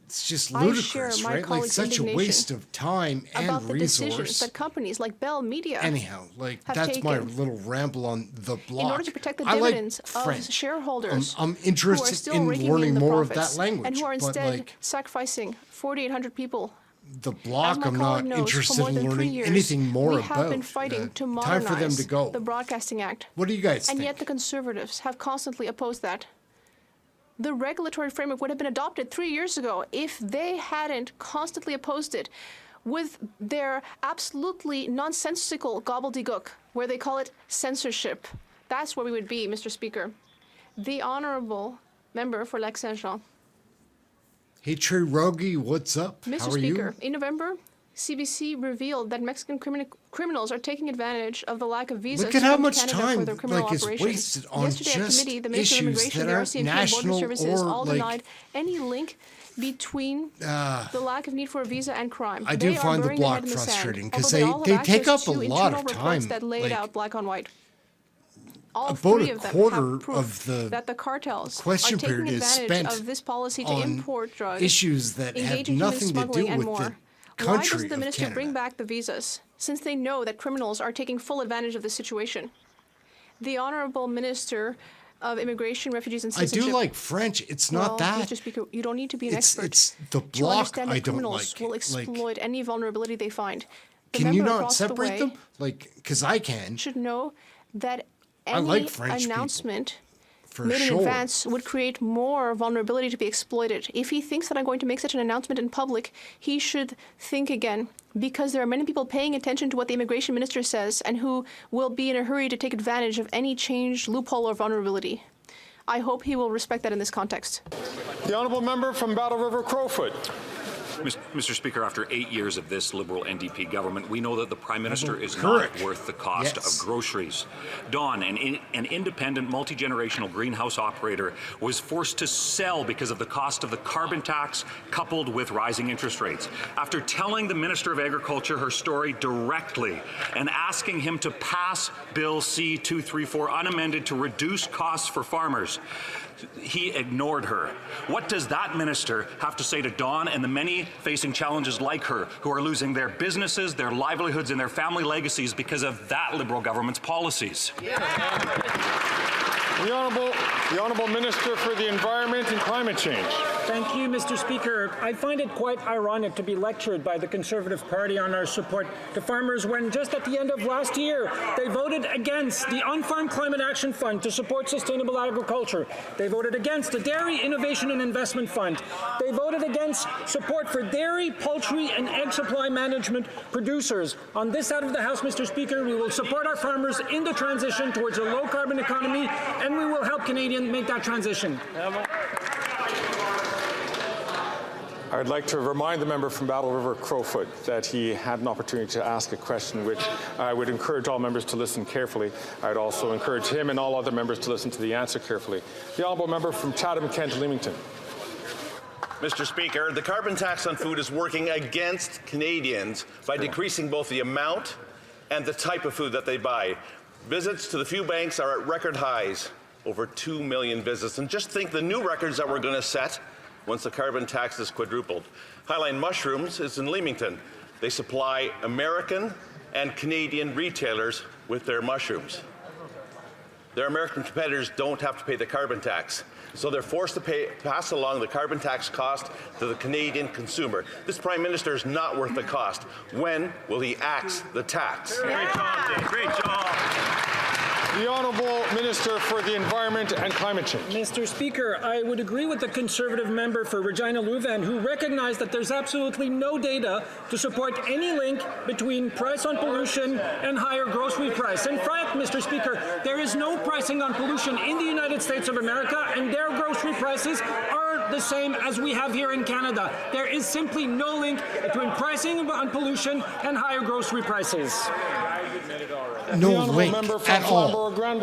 it's just ludicrous, right? Like such a waste of time and about the decisions resource. that companies like Bell Media Anyhow, like have that's taken my little ramble on the block. in order to protect the dividends of shareholders I'm who are interested still in raking learning in the more of profits that language, and who are but instead like sacrificing 4,800 people. the block, As my I'm colleague not knows, for interested more in than 3 learning years, anything more we about. have been fighting to Time modernize for them to go. the Broadcasting Act. What do you guys and think? yet the Conservatives have constantly opposed that. The regulatory framework would have been adopted 3 years ago if they hadn't constantly opposed it with their absolutely nonsensical gobbledygook, where they call it censorship. That's where we would be, Mr. Speaker. The Honourable Member for Lac-Saint-Jean. Hey, Rogi, what's up? Mr. How are Speaker, you? in November, CBC revealed that Mexican criminals are taking advantage of the lack of visas Look at how to much Canada time for their criminal is operations. wasted on Yesterday at just committee, the Minister of issues Immigration, that the aren't RCMP, and Border national Services or, all like, denied any link between the lack of need for a visa and crime. I do They are find the burying their block head in the sand, frustrating because although they all have take access up a to lot internal of reports time. that laid Like, out black on white. All about three a of them quarter have proof of the that the cartels question are taking period is advantage spent of this policy to on import drugs, issues that have engage in human nothing to smuggling, do and with more. the Why country doesn't the of minister Canada. bring back the visas, since they know that criminals are taking full advantage of the situation? The Honourable Minister of Immigration, Refugees and I Citizenship. do like French. It's not that. Mr. Speaker, you don't need to be an expert It's the to block understand that I don't criminals like. will Like, exploit any vulnerability they find. The can you member not across the separate way them? Like, because I can. should know that I any like French people, announcement for made in sure. advance would create more vulnerability to be exploited. If he thinks that I'm going to make such an announcement in public, he should think again, because there are many people paying attention to what the immigration minister says and who will be in a hurry to take advantage of any changed loophole or vulnerability. I hope he will respect that in this context. The honourable member from Battle River Crowfoot. Mr. Speaker, after 8 years of this Liberal NDP government, we know that the Prime Minister is not worth the cost of groceries. Dawn, an independent, multi-generational greenhouse operator, was forced to sell because of the cost of the carbon tax coupled with rising interest rates. After telling the Minister of Agriculture her story directly and asking him to pass Bill C-234 unamended to reduce costs for farmers, he ignored her. What does that minister have to say to Dawn and the many facing challenges like her who are losing their businesses, their livelihoods, and their family legacies because of that Liberal government's policies? The Honourable Minister for the Environment and Climate Change. Thank you, Mr. Speaker. I find it quite ironic to be lectured by the Conservative Party on our support to farmers when just at the end of last year they voted against the On-Farm Climate Action Fund to support sustainable agriculture. They voted against the Dairy Innovation and Investment Fund. They voted against support for dairy, poultry, and egg supply management producers. On this side of the House, Mr. Speaker, we will support our farmers in the transition towards a low-carbon economy, and we will help Canadians make that transition. I'd like to remind the member from Battle River Crowfoot that he had an opportunity to ask a question, which I would encourage all members to listen carefully. I'd also encourage him and all other members to listen to the answer carefully. The honourable member from Chatham-Kent-Leamington. Mr. Speaker, the carbon tax on food is working against Canadians by decreasing both the amount and the type of food that they buy. Visits to the food banks are at record highs, over 2 million visits. And just think the new records that we're going to set once the carbon tax is quadrupled. Highline Mushrooms is in Leamington. They supply American and Canadian retailers with their mushrooms. Their American competitors don't have to pay the carbon tax, so they're forced to pass along the carbon tax cost to the Canadian consumer. This Prime Minister is not worth the cost. When will he axe the tax? Great job, Dave. Great job. The Honourable Minister for the Environment and Climate Change. Mr. Speaker, I would agree with the Conservative member for Regina Louvain, who recognized that there's absolutely no data to support any link between price on pollution and higher grocery price. In fact, Mr. Speaker, there is no pricing on pollution in the United States of America, and their grocery prices are the same as we have here in Canada. There is simply no link between pricing on pollution and higher grocery prices. No link at all. Thank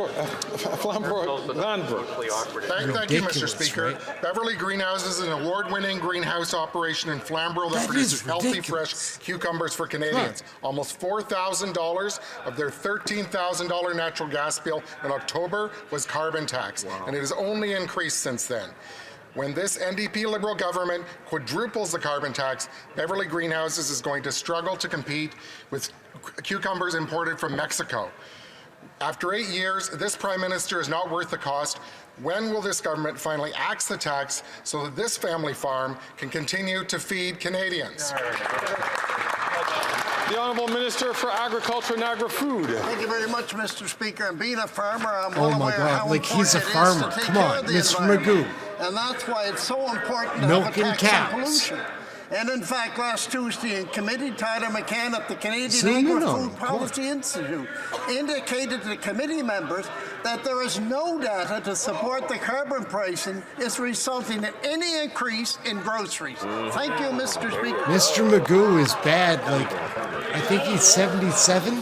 you, Mr. Speaker. Right? Beverly Greenhouse is an award-winning greenhouse operation in Flamborough that produces healthy, fresh cucumbers for Canadians. Almost $4,000 of their $13,000 natural gas bill in October was carbon tax, and it has only increased since then. When this NDP Liberal government quadruples the carbon tax, Beverly Greenhouses is going to struggle to compete with cucumbers imported from Mexico. After 8 years, this Prime Minister is not worth the cost. When will this government finally axe the tax so that this family farm can continue to feed Canadians? The Honourable Minister for Agriculture and Agri-Food. Thank you very much, Mr. Speaker. And being a farmer, I'm Oh well my aware God, how like he's a important it is farmer. to take Come care on, of the Mr. environment. Magoo. And that's why it's so important to Milking have a tax on cows. pollution. And in fact, last Tuesday in committee, Tyler McCann at the Canadian So you know, Agri-Food Policy Institute indicated to committee members that there is no data to support the carbon pricing is resulting in any increase in groceries. Thank you, Mr. Speaker. Mr. Magoo is bad. Like, I think he's 77.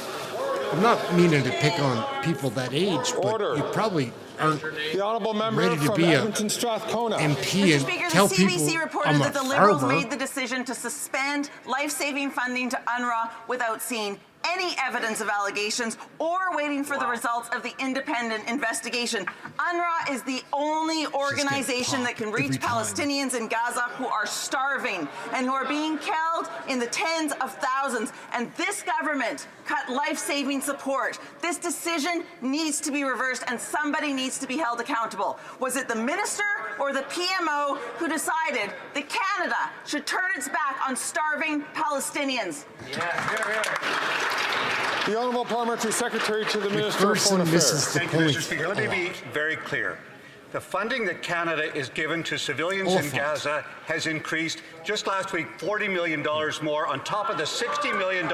I'm not meaning to pick on people that age, but you probably aren't the Honourable Member ready to from be a Edmonton Strathcona. MP and Speaker, tell the people CBC reported I'm a that the Liberals farmer. made the decision to suspend life-saving funding to UNRWA without seeing any evidence of allegations or waiting for the results of the independent investigation. UNRWA is the only organization that can reach Palestinians in Gaza who are starving and who are being killed in the tens of thousands. And this government cut life-saving support. This decision needs to be reversed and somebody needs to be held accountable. Was it the minister or the PMO who decided that Canada should turn its back on starving Palestinians? The Honourable Parliamentary Secretary to the Minister of Foreign Affairs. Thank you, Mr. Speaker. Let me be very clear. The funding that Canada is given to civilians in Gaza has increased just last week $40 million more on top of the $60 million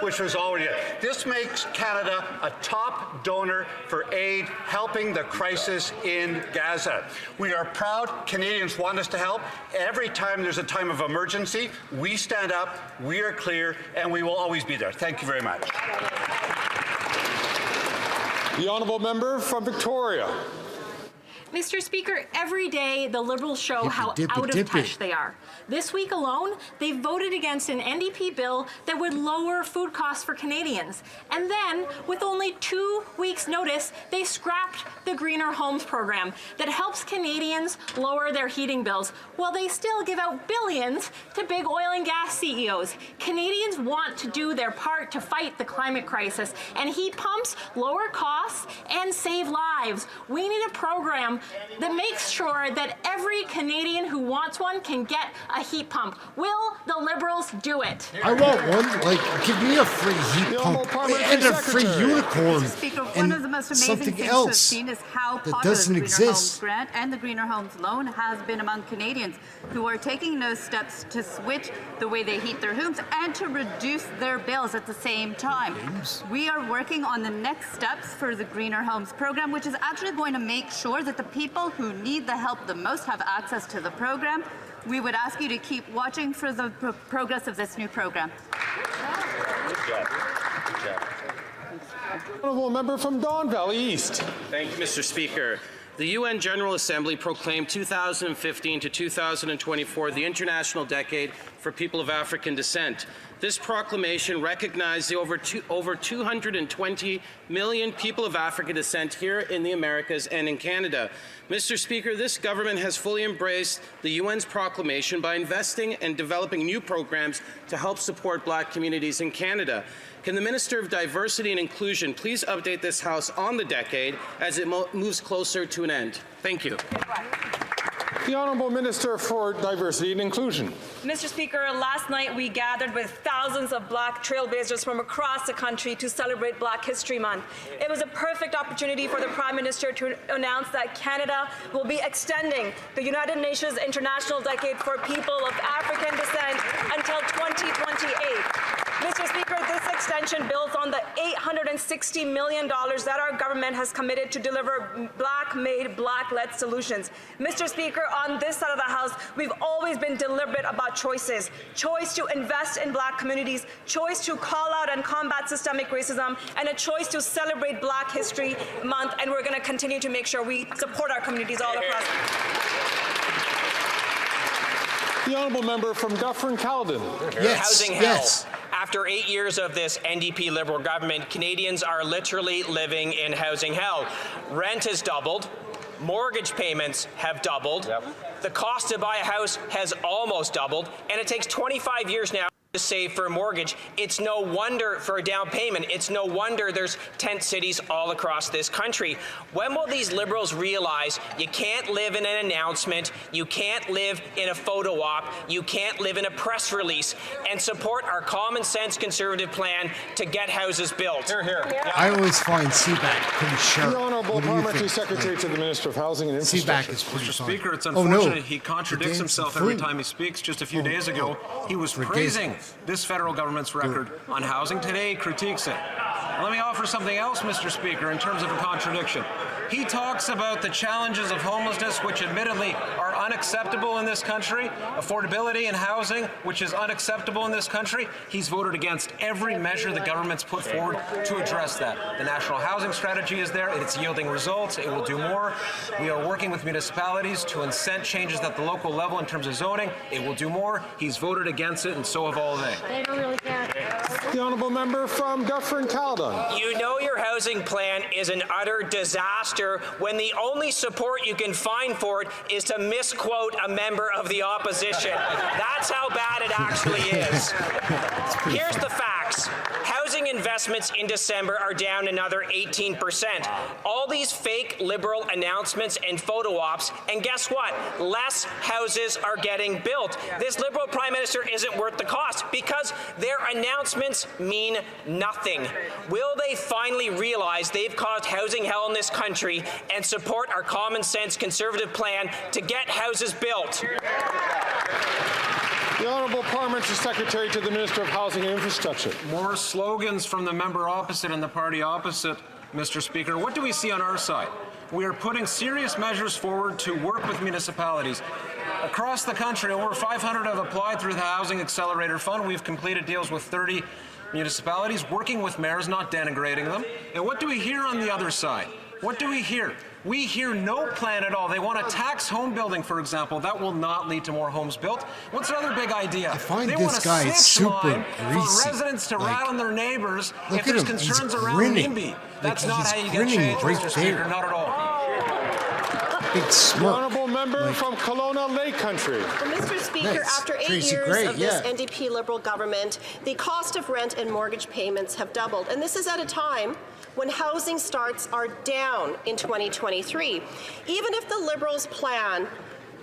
which was already. This makes Canada a top donor for aid helping the crisis in Gaza. We are proud. Canadians want us to help. Every time there's a time of emergency, we stand up, we are clear, and we will always be there. Thank you very much. The Honourable Member from Victoria. Mr. Speaker, every day the Liberals show how out of touch they are. This week alone, they voted against an NDP bill that would lower food costs for Canadians. And then, with only 2 weeks' notice, they scrapped the Greener Homes program that helps Canadians lower their heating bills, while they still give out billions to big oil and gas CEOs. Canadians want to do their part to fight the climate crisis, and heat pumps lower costs and save lives. We need a program that makes sure that every Canadian who wants one can get a heat pump. Will the Liberals do it? I want one. Like, give me a free heat pump and a free unicorn Speaker, and one of the most amazing something things else to have seen is how that popular doesn't the Greener Homes exist. Grant and the Greener Homes Loan has been among Canadians who are taking those steps to switch the way they heat their homes and to reduce their bills at the same time. We are working on the next steps for the Greener Homes program, which is actually going to make sure that the people who need the help the most have access to the program. We would ask you to keep watching for the progress of this new program. Good job. Good job. Honourable Member from Don Valley East. Thank you, Mr. Speaker. The UN General Assembly proclaimed 2015 to 2024 the International Decade for People of African Descent. This proclamation recognized the over 220 million people of African descent here in the Americas and in Canada. Mr. Speaker, this government has fully embraced the UN's proclamation by investing and developing new programs to help support Black communities in Canada. Can the Minister of Diversity and Inclusion please update this House on the decade as it moves closer to an end? Thank you. The Honourable Minister for Diversity and Inclusion. Mr. Speaker, last night we gathered with thousands of Black trailblazers from across the country to celebrate Black History Month. It was a perfect opportunity for the Prime Minister to announce that Canada will be extending the United Nations International Decade for People of African Descent until 2028. Mr. Speaker, this extension builds on the $860 million that our government has committed to deliver Black-made, Black-led solutions. Mr. Speaker, on this side of the House, we've always been deliberate about choices. Choice to invest in Black communities, choice to call out and combat systemic racism, and a choice to celebrate Black History Month, and we're going to continue to make sure we support our communities all across. The Honourable Member from Dufferin-Caledon. Housing hell. After 8 years of this NDP Liberal government, Canadians are literally living in housing hell. Rent has doubled. Mortgage payments have doubled. The cost to buy a house has almost doubled. And it takes 25 years now to save for a mortgage. It's no wonder for a down payment. It's no wonder there's tent cities all across this country. When will these Liberals realize you can't live in an announcement, you can't live in a photo op, you can't live in a press release, and support our common sense Conservative plan to get houses built? I always find CBAC pretty sharp. The Honourable Parliamentary Secretary to the Minister of Housing and Infrastructure. CBAC is pretty Mr. fun. Speaker, it's Oh, unfortunate no. he contradicts The himself dance every of time he speaks. Just a few days ago, he was Ridiculous. praising this federal government's record on housing. Today, critiques it. Let me offer something else, Mr. Speaker, in terms of a contradiction. He talks about the challenges of homelessness, which admittedly are unacceptable in this country, affordability in housing, which is unacceptable in this country. He's voted against every measure the government's put forward to address that. The National Housing Strategy is there. It's yielding results. It will do more. We are working with municipalities to incent changes at the local level in terms of zoning. It will do more. He's voted against it, and so have all they. They don't really care. The Honourable Member from Dufferin-Caledon. You know your housing plan is an utter disaster when the only support you can find for it is to misquote a member of the opposition. That's how bad it actually is. Here's the facts. Housing investments in December are down another 18%. All these fake Liberal announcements and photo ops, and guess what? Less houses are getting built. This Liberal Prime Minister isn't worth the cost because their announcements mean nothing. Will they finally realize they've caused housing hell in this country and support our common sense Conservative plan to get houses built? The Honourable Parliamentary Secretary to the Minister of Housing and Infrastructure. More slogans from the member opposite and the party opposite, Mr. Speaker. What do we see on our side? We are putting serious measures forward to work with municipalities. Across the country, over 500 have applied through the Housing Accelerator Fund. We've completed deals with 30 municipalities, working with mayors, not denigrating them. And what do we hear on the other side? What do we hear? We hear no plan at all. They want to tax home building, for example. That will not lead to more homes built. What's another big idea? I find they this want a guy is snitch super line greasy. for residents to Like, rat on their neighbors look if there's at him. He's concerns around grinning. NIMBY. That's Like, not he's how you get grinning change, right Mr. Speaker. there. Not at all. Big The smirk. Honourable Member Like- from Kelowna Lake Country. Well, Mr. Speaker, Nice. after 8 Tracy years Gray, of this yeah. NDP Liberal government, the cost of rent and mortgage payments have doubled. And this is at a time when housing starts are down in 2023. Even if the Liberals' plan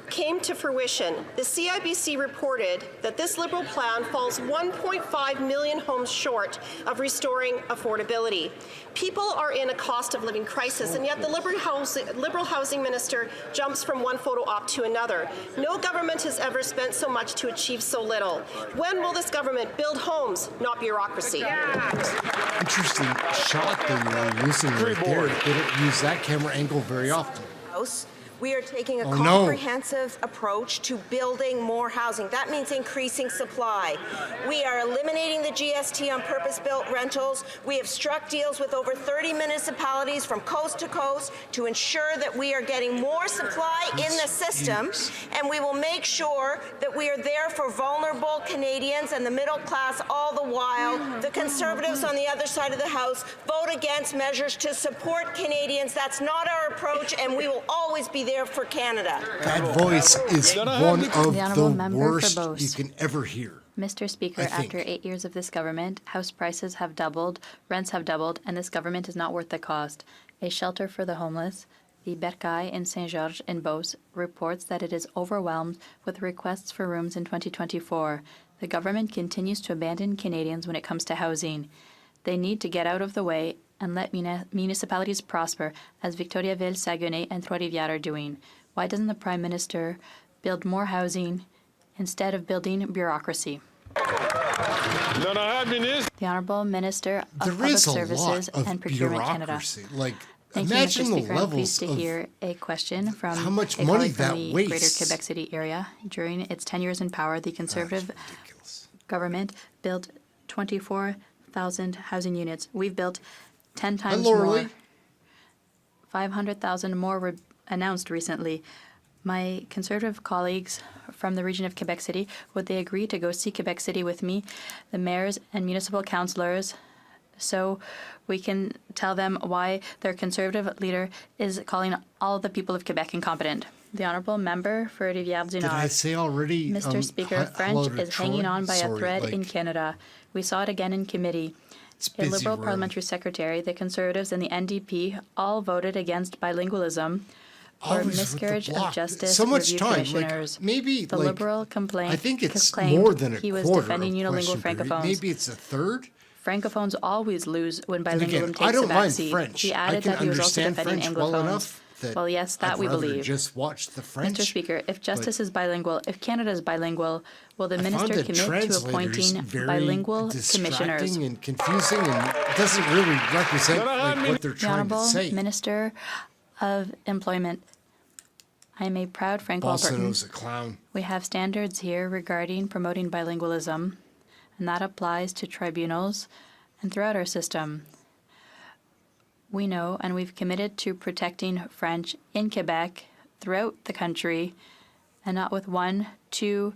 came to fruition, the CIBC reported that this Liberal plan falls 1.5 million homes short of restoring affordability. People are in a cost of living crisis, and yet the Liberal housing minister jumps from one photo op to another. No government has ever spent so much to achieve so little. When will this government build homes, not bureaucracy? Interesting shot that you were using right there. They don't use that camera angle very often. House, We are taking a Oh, no. comprehensive approach to building more housing. That means increasing supply. We are eliminating the GST on purpose-built rentals. We have struck deals with over 30 municipalities from coast to coast to ensure that we are getting more supply in the system, and we will make sure that we are there for vulnerable Canadians and the middle class all the while. The Conservatives on the other side of the House vote against measures to support Canadians. That's not our approach, and we will always be there for Canada. That voice is one of honourable the member for worst Beauce. you can ever hear. Mr. Speaker, I think. after 8 years of this government, house prices have doubled, rents have doubled, and this government is not worth the cost. A shelter for the homeless, the Bercail in Saint-Georges in Beauce, reports that it is overwhelmed with requests for rooms in 2024. The government continues to abandon Canadians when it comes to housing. They need to get out of the way and let municipalities prosper, as Victoriaville, Saguenay, and Trois-Rivières are doing. Why doesn't the Prime Minister build more housing instead of building bureaucracy? The Honourable Minister of There Public is a Services lot of and Procurement Canada. bureaucracy. Like, Thank you, imagine Mr. the Speaker. I'm levels pleased to of hear a question from how much a money colleague from that the wastes. Greater Quebec City area. During its 10 years in power, the Conservative government built 24,000 housing units. We've built 10 times more. 500,000 more were announced recently. My Conservative colleagues from the region of Quebec City, would they agree to go see Quebec City with me, the mayors and municipal councillors, so we can tell them why their Conservative leader is calling all the people of Quebec incompetent? The Honourable Member for Rivière-du-Nord. Did I say already? Mr. Speaker, hello French to is hanging Troy? on by a Sorry, thread like, in Canada. We saw it again in committee. A busy Liberal room. parliamentary secretary, the Conservatives, and the NDP all voted against bilingualism or Always with the miscarriage of block. justice So much review time. commissioners. Like, maybe the like, Liberal complaint I think it's claimed more than a he was quarter defending of unilingual question period. francophones. Maybe it's a third. Francophones always lose when And bilingualism again, takes I don't a mind backseat. French. He I added can that he was also understand defending French Anglophones. well enough that Well, yes, that I'd we rather believe. just watch the French. Mr. Speaker, if justice but is bilingual, if Canada is bilingual, will the I found minister the commit to translators appointing very bilingual commissioners? distracting and confusing, and it doesn't really represent like, what they're The trying to Honourable say. Minister of Employment, I am a proud Franco-Albertan. Bolsonaro's a clown. We have standards here regarding promoting bilingualism, and that applies to tribunals and throughout our system. We know and we've committed to protecting French in Quebec, throughout the country, and not with 1, 2,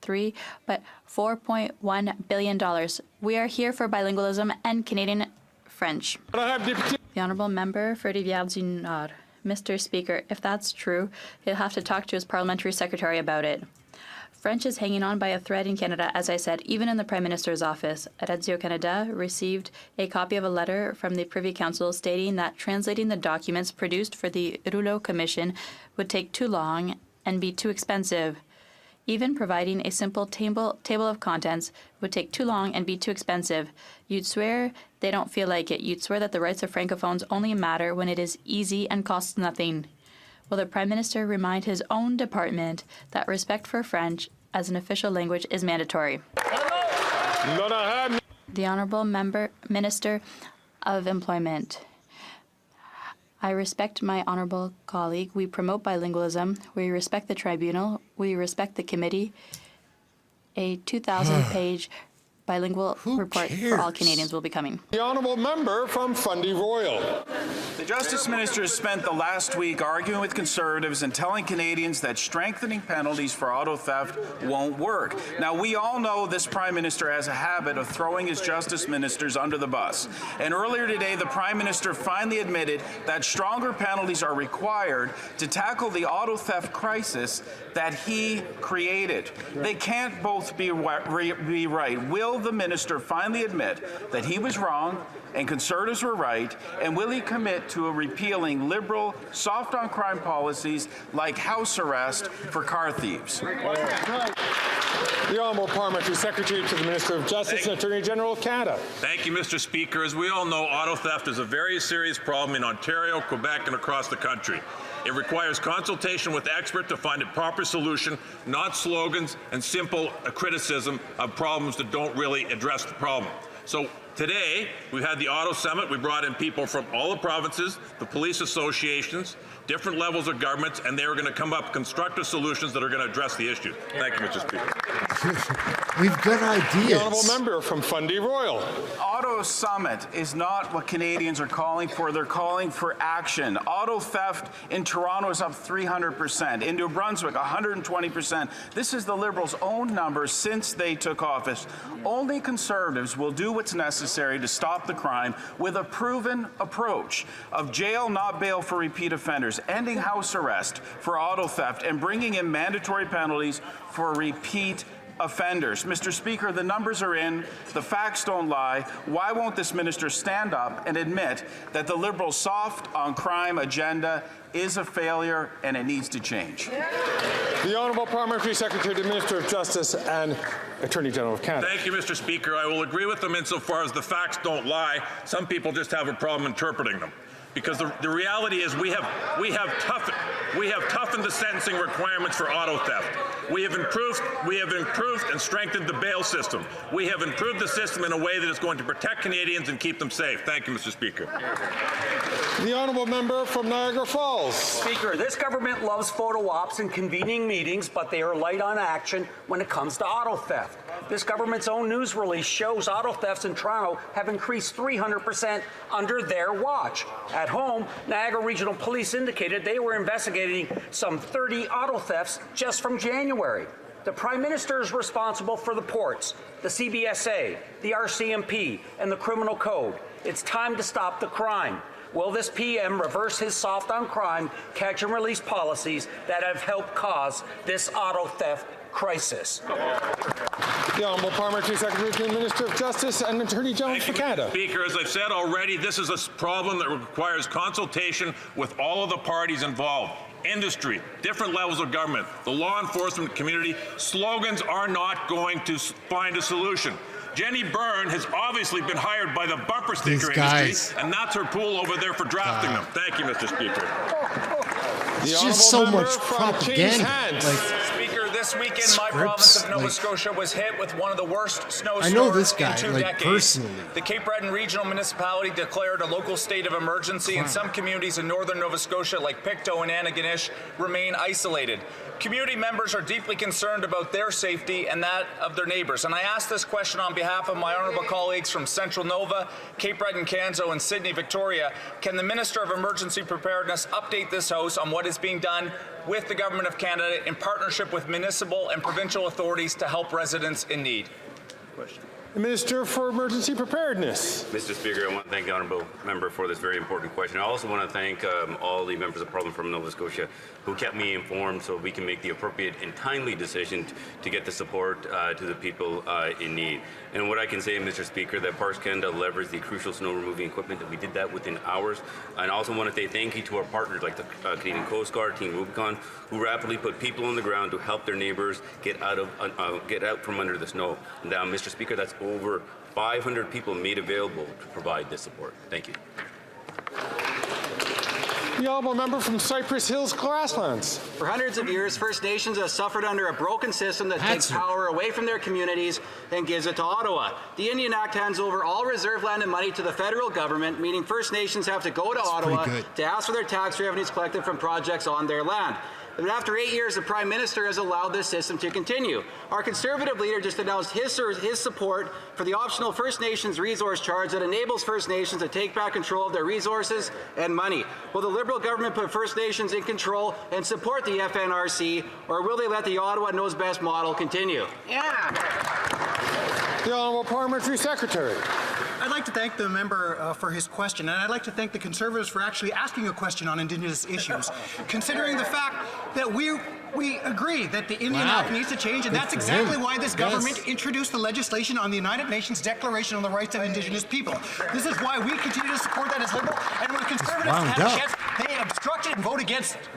3, but $4.1 billion. We are here for bilingualism and Canadian French. The Honourable Member for Rivière-du-Nord. Mr. Speaker, if that's true, he'll have to talk to his parliamentary secretary about it. French is hanging on by a thread in Canada, as I said, even in the Prime Minister's office. Radio-Canada received a copy of a letter from the Privy Council stating that translating the documents produced for the Rouleau Commission would take too long and be too expensive. Even providing a simple table of contents would take too long and be too expensive. You'd swear they don't feel like it. You'd swear that the rights of Francophones only matter when it is easy and costs nothing. Will the Prime Minister remind his own department that respect for French as an official language is mandatory? The Honourable Minister of Employment. I respect my honourable colleague. We promote bilingualism. We respect the tribunal. We respect the committee. A 2,000-page bilingual report for all Canadians will be coming. The Honourable Member from Fundy Royal. The Justice Minister has spent the last week arguing with Conservatives and telling Canadians that strengthening penalties for auto theft won't work. Now, we all know this Prime Minister has a habit of throwing his Justice Ministers under the bus. And earlier today, the Prime Minister finally admitted that stronger penalties are required to tackle the auto theft crisis that he created. They can't both be right. Will the minister finally admit that he was wrong and Conservatives were right, and will he commit to repealing Liberal soft-on-crime policies like house arrest for car thieves? The Honourable Parliamentary Secretary to the Minister of Justice and Attorney General of Canada. Thank you, Mr. Speaker. As we all know, auto theft is a very serious problem in Ontario, Quebec, and across the country. It requires consultation with experts to find a proper solution, not slogans and simple criticism of problems that don't really address the problem. So Today, we had the Auto Summit. We brought in people from all the provinces, the police associations, different levels of governments, and they are going to come up with constructive solutions that are going to address the issue. Thank you, Mr. Speaker. We've got ideas. The honourable member from Fundy Royal. Auto Summit is not what Canadians are calling for. They're calling for action. Auto theft in Toronto is up 300%. In New Brunswick, 120%. This is the Liberals' own numbers since they took office. Only Conservatives will do what's necessary to stop the crime with a proven approach of jail, not bail for repeat offenders, ending house arrest for auto theft, and bringing in mandatory penalties for repeat offenders. Mr. Speaker, the numbers are in, the facts don't lie. Why won't this minister stand up and admit that the Liberals' soft on crime agenda is a failure and it needs to change? The Honourable Parliamentary Secretary to the Minister of Justice and Attorney General of Canada. Thank you, Mr. Speaker. I will agree with them insofar as the facts don't lie. Some people just have a problem interpreting them. Because the reality is we have toughened the sentencing requirements for auto theft. We have improved and strengthened the bail system. We have improved the system in a way that is going to protect Canadians and keep them safe. Thank you, Mr. Speaker. The honourable member from Niagara Falls. Speaker, this government loves photo ops and convening meetings, but they are light on action when it comes to auto theft. This government's own news release shows auto thefts in Toronto have increased 300% under their watch. At home, Niagara Regional Police indicated they were investigating some 30 auto thefts just from January. The Prime Minister is responsible for the ports, the CBSA, the RCMP, and the Criminal Code. It's time to stop the crime. Will this PM reverse his soft on crime, catch and release policies that have helped cause this auto theft crisis? The Honourable Parliamentary Secretary to the Minister of Justice and Attorney General for Canada. Speaker, as I've said already, this is a problem that requires consultation with all of the parties involved. Industry, different levels of government, the law enforcement community. Slogans are not going to find a solution. Jenny Byrne has obviously been hired by the bumper sticker industry, and that's her pool over there for drafting them. Thank you, Mr. Speaker. It's just so much propaganda. Speaker, this weekend my province of Nova Scotia was hit with one of the worst snowstorms I know this guy, in 2 like, decades. personally. The Cape Breton Regional Municipality declared a local state of emergency, and some communities in northern Nova Scotia, like Pictou and Antigonish, remain isolated. Community members are deeply concerned about their safety and that of their neighbours. And I ask this question on behalf of my honourable colleagues from Central Nova, Cape Breton, Canso, and Sydney, Victoria. Can the Minister of Emergency Preparedness update this House on what is being done with the Government of Canada in partnership with municipal and provincial authorities to help residents in need? The Minister for Emergency Preparedness. Mr. Speaker, I want to thank the honourable member for this very important question. I also want to thank all the members of Parliament from Nova Scotia who kept me informed so we can make the appropriate and timely decision to get the support to the people in need. And what I can say, Mr. Speaker, that Parks Canada leveraged the crucial snow removing equipment, that we did that within hours. And I also want to say thank you to our partners like the Canadian Coast Guard, Team Rubicon, who rapidly put people on the ground to help their neighbours get out from under the snow. Now, Mr. Speaker, that's over 500 people made available to provide this support. Thank you. The honourable member from Cypress Hills Grasslands. For hundreds of years, First Nations have suffered under a broken system that takes power away from their communities and gives it to Ottawa. The Indian Act hands over all reserve land and money to the federal government, meaning First Nations have to go to Ottawa to ask for their tax revenues collected from projects on their land. But after 8 years, the Prime Minister has allowed this system to continue. Our Conservative leader just announced his support for the optional First Nations resource charge that enables First Nations to take back control of their resources and money. Will the Liberal government put First Nations in control and support the FNRC, or will they let the Ottawa Knows Best model continue? The Honourable Parliamentary Secretary. I'd like to thank the member for his question, and I'd like to thank the Conservatives for actually asking a question on Indigenous issues, considering the fact that we agree that the Indian Act needs to change, and that's exactly why this government introduced the legislation on the United Nations Declaration on the Rights of Indigenous People. This is why we continue to support that as Liberal, and when Conservatives have a chance, they obstruct it and vote against it.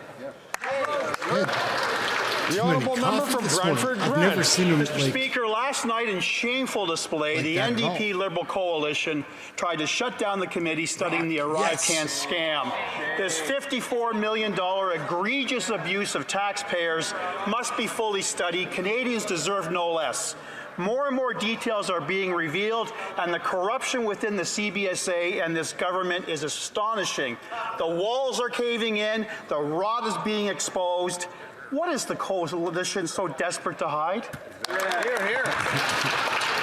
The honourable member from Brantford I've never seen him, Mr. Speaker, last night in shameful display, the NDP Liberal Coalition tried to shut down the committee studying the ArriveCan scam. This $54 million egregious abuse of taxpayers must be fully studied. Canadians deserve no less. More and more details are being revealed, and the corruption within the CBSA and this government is astonishing. The walls are caving in, the rot is being exposed. What is the coalition so desperate to hide? Hear, hear.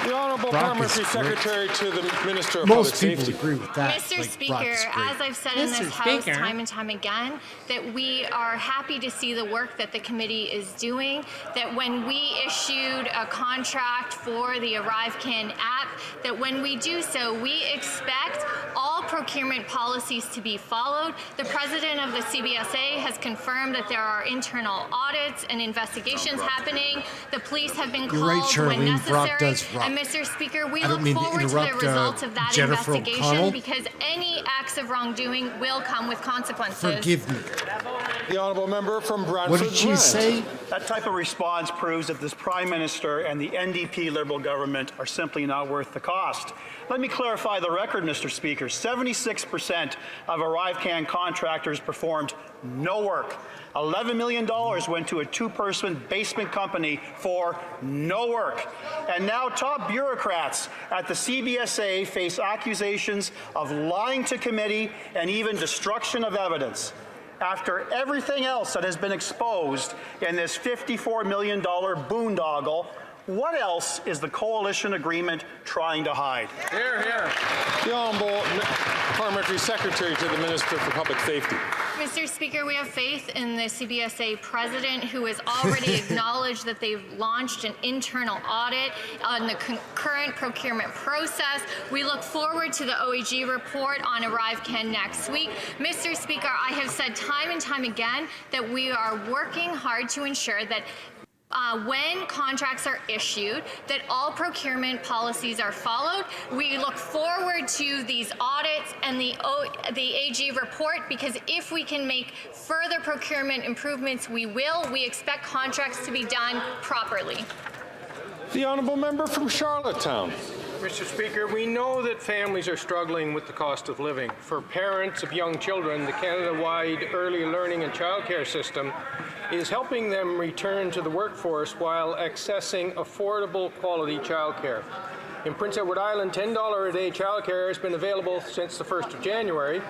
The Honourable Parliamentary Secretary to the Minister of Most Public people Safety. agree with that. Mr. Like, Speaker, Brock's great. as I've said in Mr. this House Speaker. time and time again, that we are happy to see the work that the committee is doing, that when we issued a contract for the ArriveCan app, that when we do so, we expect all procurement policies to be followed. The President of the CBSA has confirmed that there are internal audits and investigations happening. The police have been You're right, called when Charlene. Brock necessary. does rock. And Mr. Speaker, we I don't look mean to forward to the interrupt, results of that Jennifer investigation O'Connell. because any acts of wrongdoing will come with consequences. Forgive me. The Honourable Member from Brantford. What did she Brant. say? That type of response proves that this Prime Minister and the NDP Liberal government are simply not worth the cost. Let me clarify the record, Mr. Speaker. 76% of ArriveCan contractors performed no work. $11 million went to a two-person basement company for no work. And now top bureaucrats at the CBSA face accusations of lying to committee and even destruction of evidence. After everything else that has been exposed in this $54 million boondoggle, what else is the coalition agreement trying to hide? Hear, hear. The Honourable Parliamentary Secretary to the Minister for Public Safety. Mr. Speaker, we have faith in the CBSA president who has already acknowledged that they've launched an internal audit on the current procurement process. We look forward to the OEG report on ArriveCan next week. Mr. Speaker, I have said time and time again that we are working hard to ensure that when contracts are issued, that all procurement policies are followed. We look forward to these audits and the AG report because if we can make further procurement improvements, we will. We expect contracts to be done properly. The Honourable Member from Charlottetown. Mr. Speaker, we know that families are struggling with the cost of living. For parents of young children, the Canada-wide early learning and childcare system is helping them return to the workforce while accessing affordable quality childcare. In Prince Edward Island, $10 a day childcare has been available since the 1st of January,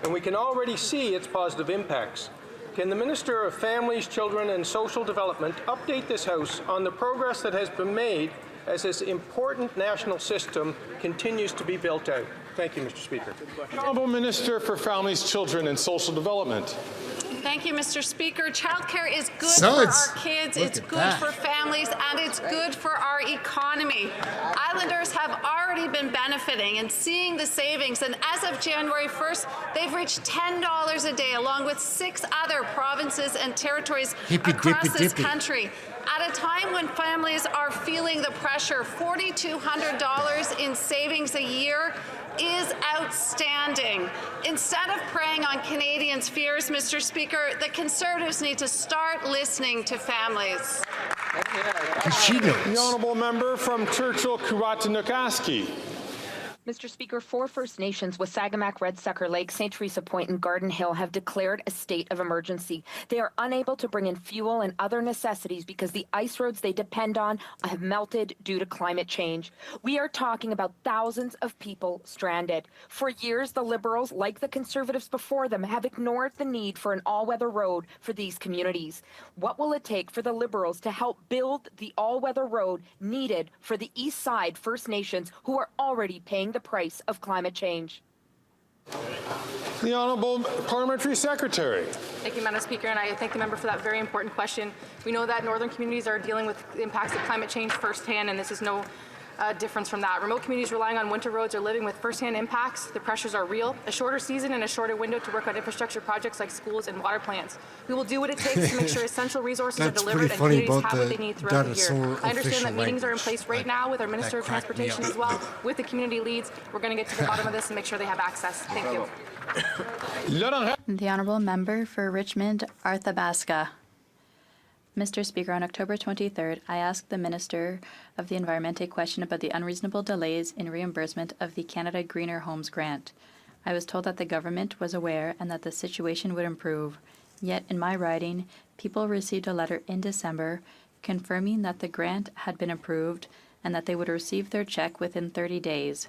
and we can already see its positive impacts. Can the Minister of Families, Children and Social Development update this House on the progress that has been made as this important national system continues to be built out? Thank you, Mr. Speaker. Honourable Minister for Families, Children and Social Development. Thank you, Mr. Speaker. Childcare is good So for it's- our kids, look it's at good that. for families, and it's good for our economy. Islanders have already been benefiting and seeing the savings, and as of January 1st, they've reached $10 a day, along with 6 other provinces and territories across this country. At a time when families are feeling the pressure, $4,200 in savings a year is outstanding. Instead of preying on Canadians' fears, Mr. Speaker, the Conservatives need to start listening to families. The Honourable Member from Churchill, Kuwatanukaski. Mr. Speaker, 4 First Nations, Wasagamak, Red Sucker Lake, St. Teresa Point, and Garden Hill have declared a state of emergency. They are unable to bring in fuel and other necessities because the ice roads they depend on have melted due to climate change. We are talking about thousands of people stranded. For years, the Liberals, like the Conservatives before them, have ignored the need for an all-weather road for these communities. What will it take for the Liberals to help build the all-weather road needed for the East Side First Nations who are already paying the price of climate change? The Honourable Parliamentary Secretary. Thank you, Madam Speaker, and I thank the member for that very important question. We know that northern communities are dealing with the impacts of climate change firsthand, and this is no difference from that. Remote communities relying on winter roads are living with firsthand impacts. The pressures are real. A shorter season and a shorter window to work on infrastructure projects like schools and water plants. We will do what it takes to make sure essential resources are delivered and communities have what they need throughout the year. I understand that meetings are in place right now with our Minister of Transportation as well, with the community leads. We're going to get to the bottom of this and make sure they have access. Thank you. The Honourable Member for Richmond, Arthabaska. Mr. Speaker, on October 23rd, I asked the Minister of the Environment a question about the unreasonable delays in reimbursement of the Canada Greener Homes grant. I was told that the government was aware and that the situation would improve. Yet, in my writing, people received a letter in December confirming that the grant had been approved and that they would receive their check within 30 days.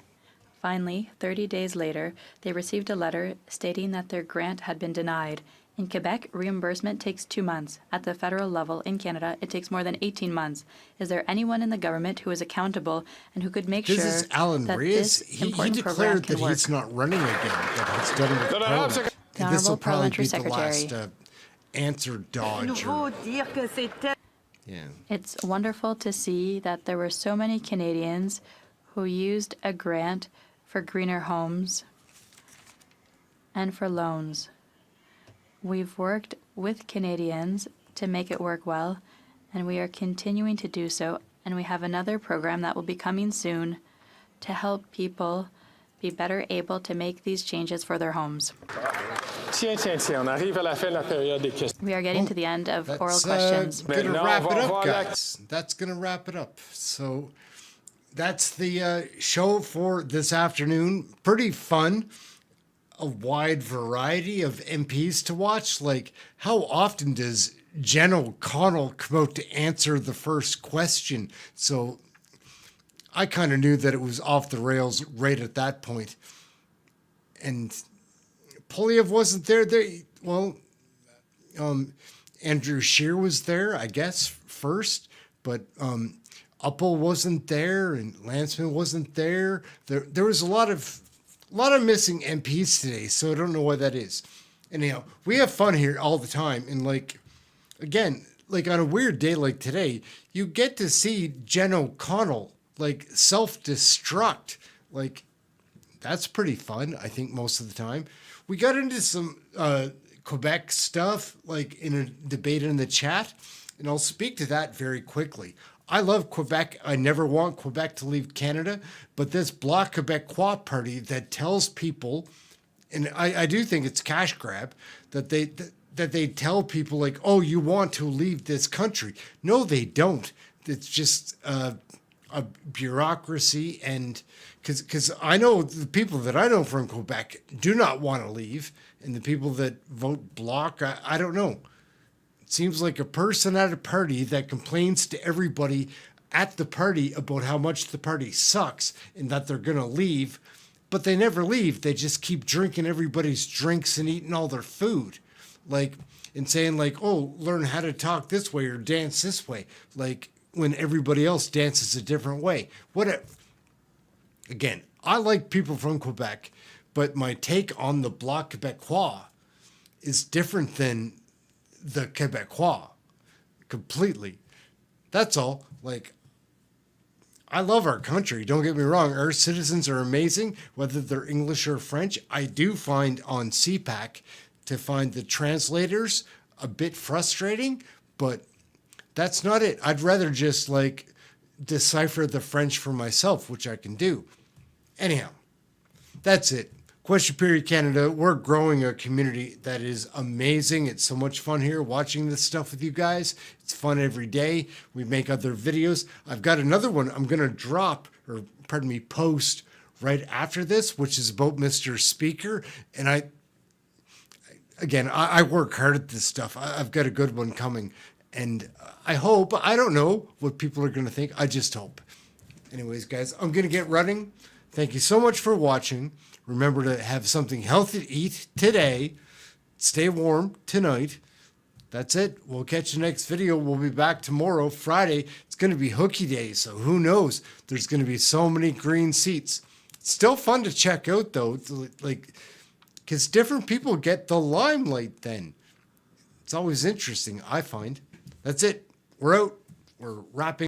Finally, 30 days later, they received a letter stating that their grant had been denied. In Quebec, reimbursement takes 2 months. At the federal level, in Canada, it takes more than 18 months. Is there anyone in the government who is accountable and who could make This sure is Alan that Reyes. this He important program declared can that work? he's not running again, that he's done with Parliament. The And this Honourable will probably be Parliamentary the last Secretary. answer dodge. Or, yeah. It's wonderful to see that there were so many Canadians who used a grant for greener homes and for loans. We've worked with Canadians to make it work well, and we are continuing to do so, and we have another program that will be coming soon to help people be better able to make these changes for their homes. We are getting to the end of oral questions. Gonna wrap it up, guys. That's gonna wrap it up. So that's the show for this afternoon. Pretty fun. A wide variety of MPs to watch. Like, how often does Jen O'Connell come out to answer the first question? So I kind of knew that it was off the rails right at that point. And Poilievre wasn't there. Andrew Scheer was there, I guess, first, but Uppel wasn't there, and Lanceman wasn't there. There was a lot of missing MPs today, so I don't know why that is. Anyhow, we have fun here all the time, and again, on a weird day like today, you get to see Jen O'Connell self-destruct. That's pretty fun, I think, most of the time. We got into some Quebec stuff, in a debate in the chat, and I'll speak to that very quickly. I love Quebec. I never want Quebec to leave Canada, but this Bloc Québécois party that tells people, and I do think it's cash grab, that they tell people oh, you want to leave this country. No, they don't. It's just a bureaucracy, and because I know the people that I know from Quebec do not want to leave, and the people that vote Bloc, I don't know. It seems like a person at a party that complains to everybody at the party about how much the party sucks and that they're going to leave, but they never leave. They just keep drinking everybody's drinks and eating all their food. And saying oh, learn how to talk this way or dance this way. When everybody else dances a different way. Again, I like people from Quebec, but my take on the Bloc Québécois is different than the Québécois completely. That's all. I love our country. Don't get me wrong. Our citizens are amazing, whether they're English or French. I do find on CPAC to find the translators a bit frustrating, but that's not it. I'd rather just decipher the French for myself, which I can do. Anyhow, that's it. Question Period Canada, we're growing a community that is amazing. It's so much fun here watching this stuff with you guys. It's fun every day. We make other videos. I've got another one I'm going to post right after this, which is about Mr. Speaker. And I work hard at this stuff. I've got a good one coming. And I don't know what people are going to think. I just hope. Anyways, guys, I'm going to get running. Thank you so much for watching. Remember to have something healthy to eat today. Stay warm tonight. That's it. We'll catch you next video. We'll be back tomorrow, Friday. It's going to be hooky day, so who knows? There's going to be so many green seats. It's still fun to check out, though, because different people get the limelight then. It's always interesting, I find. That's it. We're out. We're wrapping.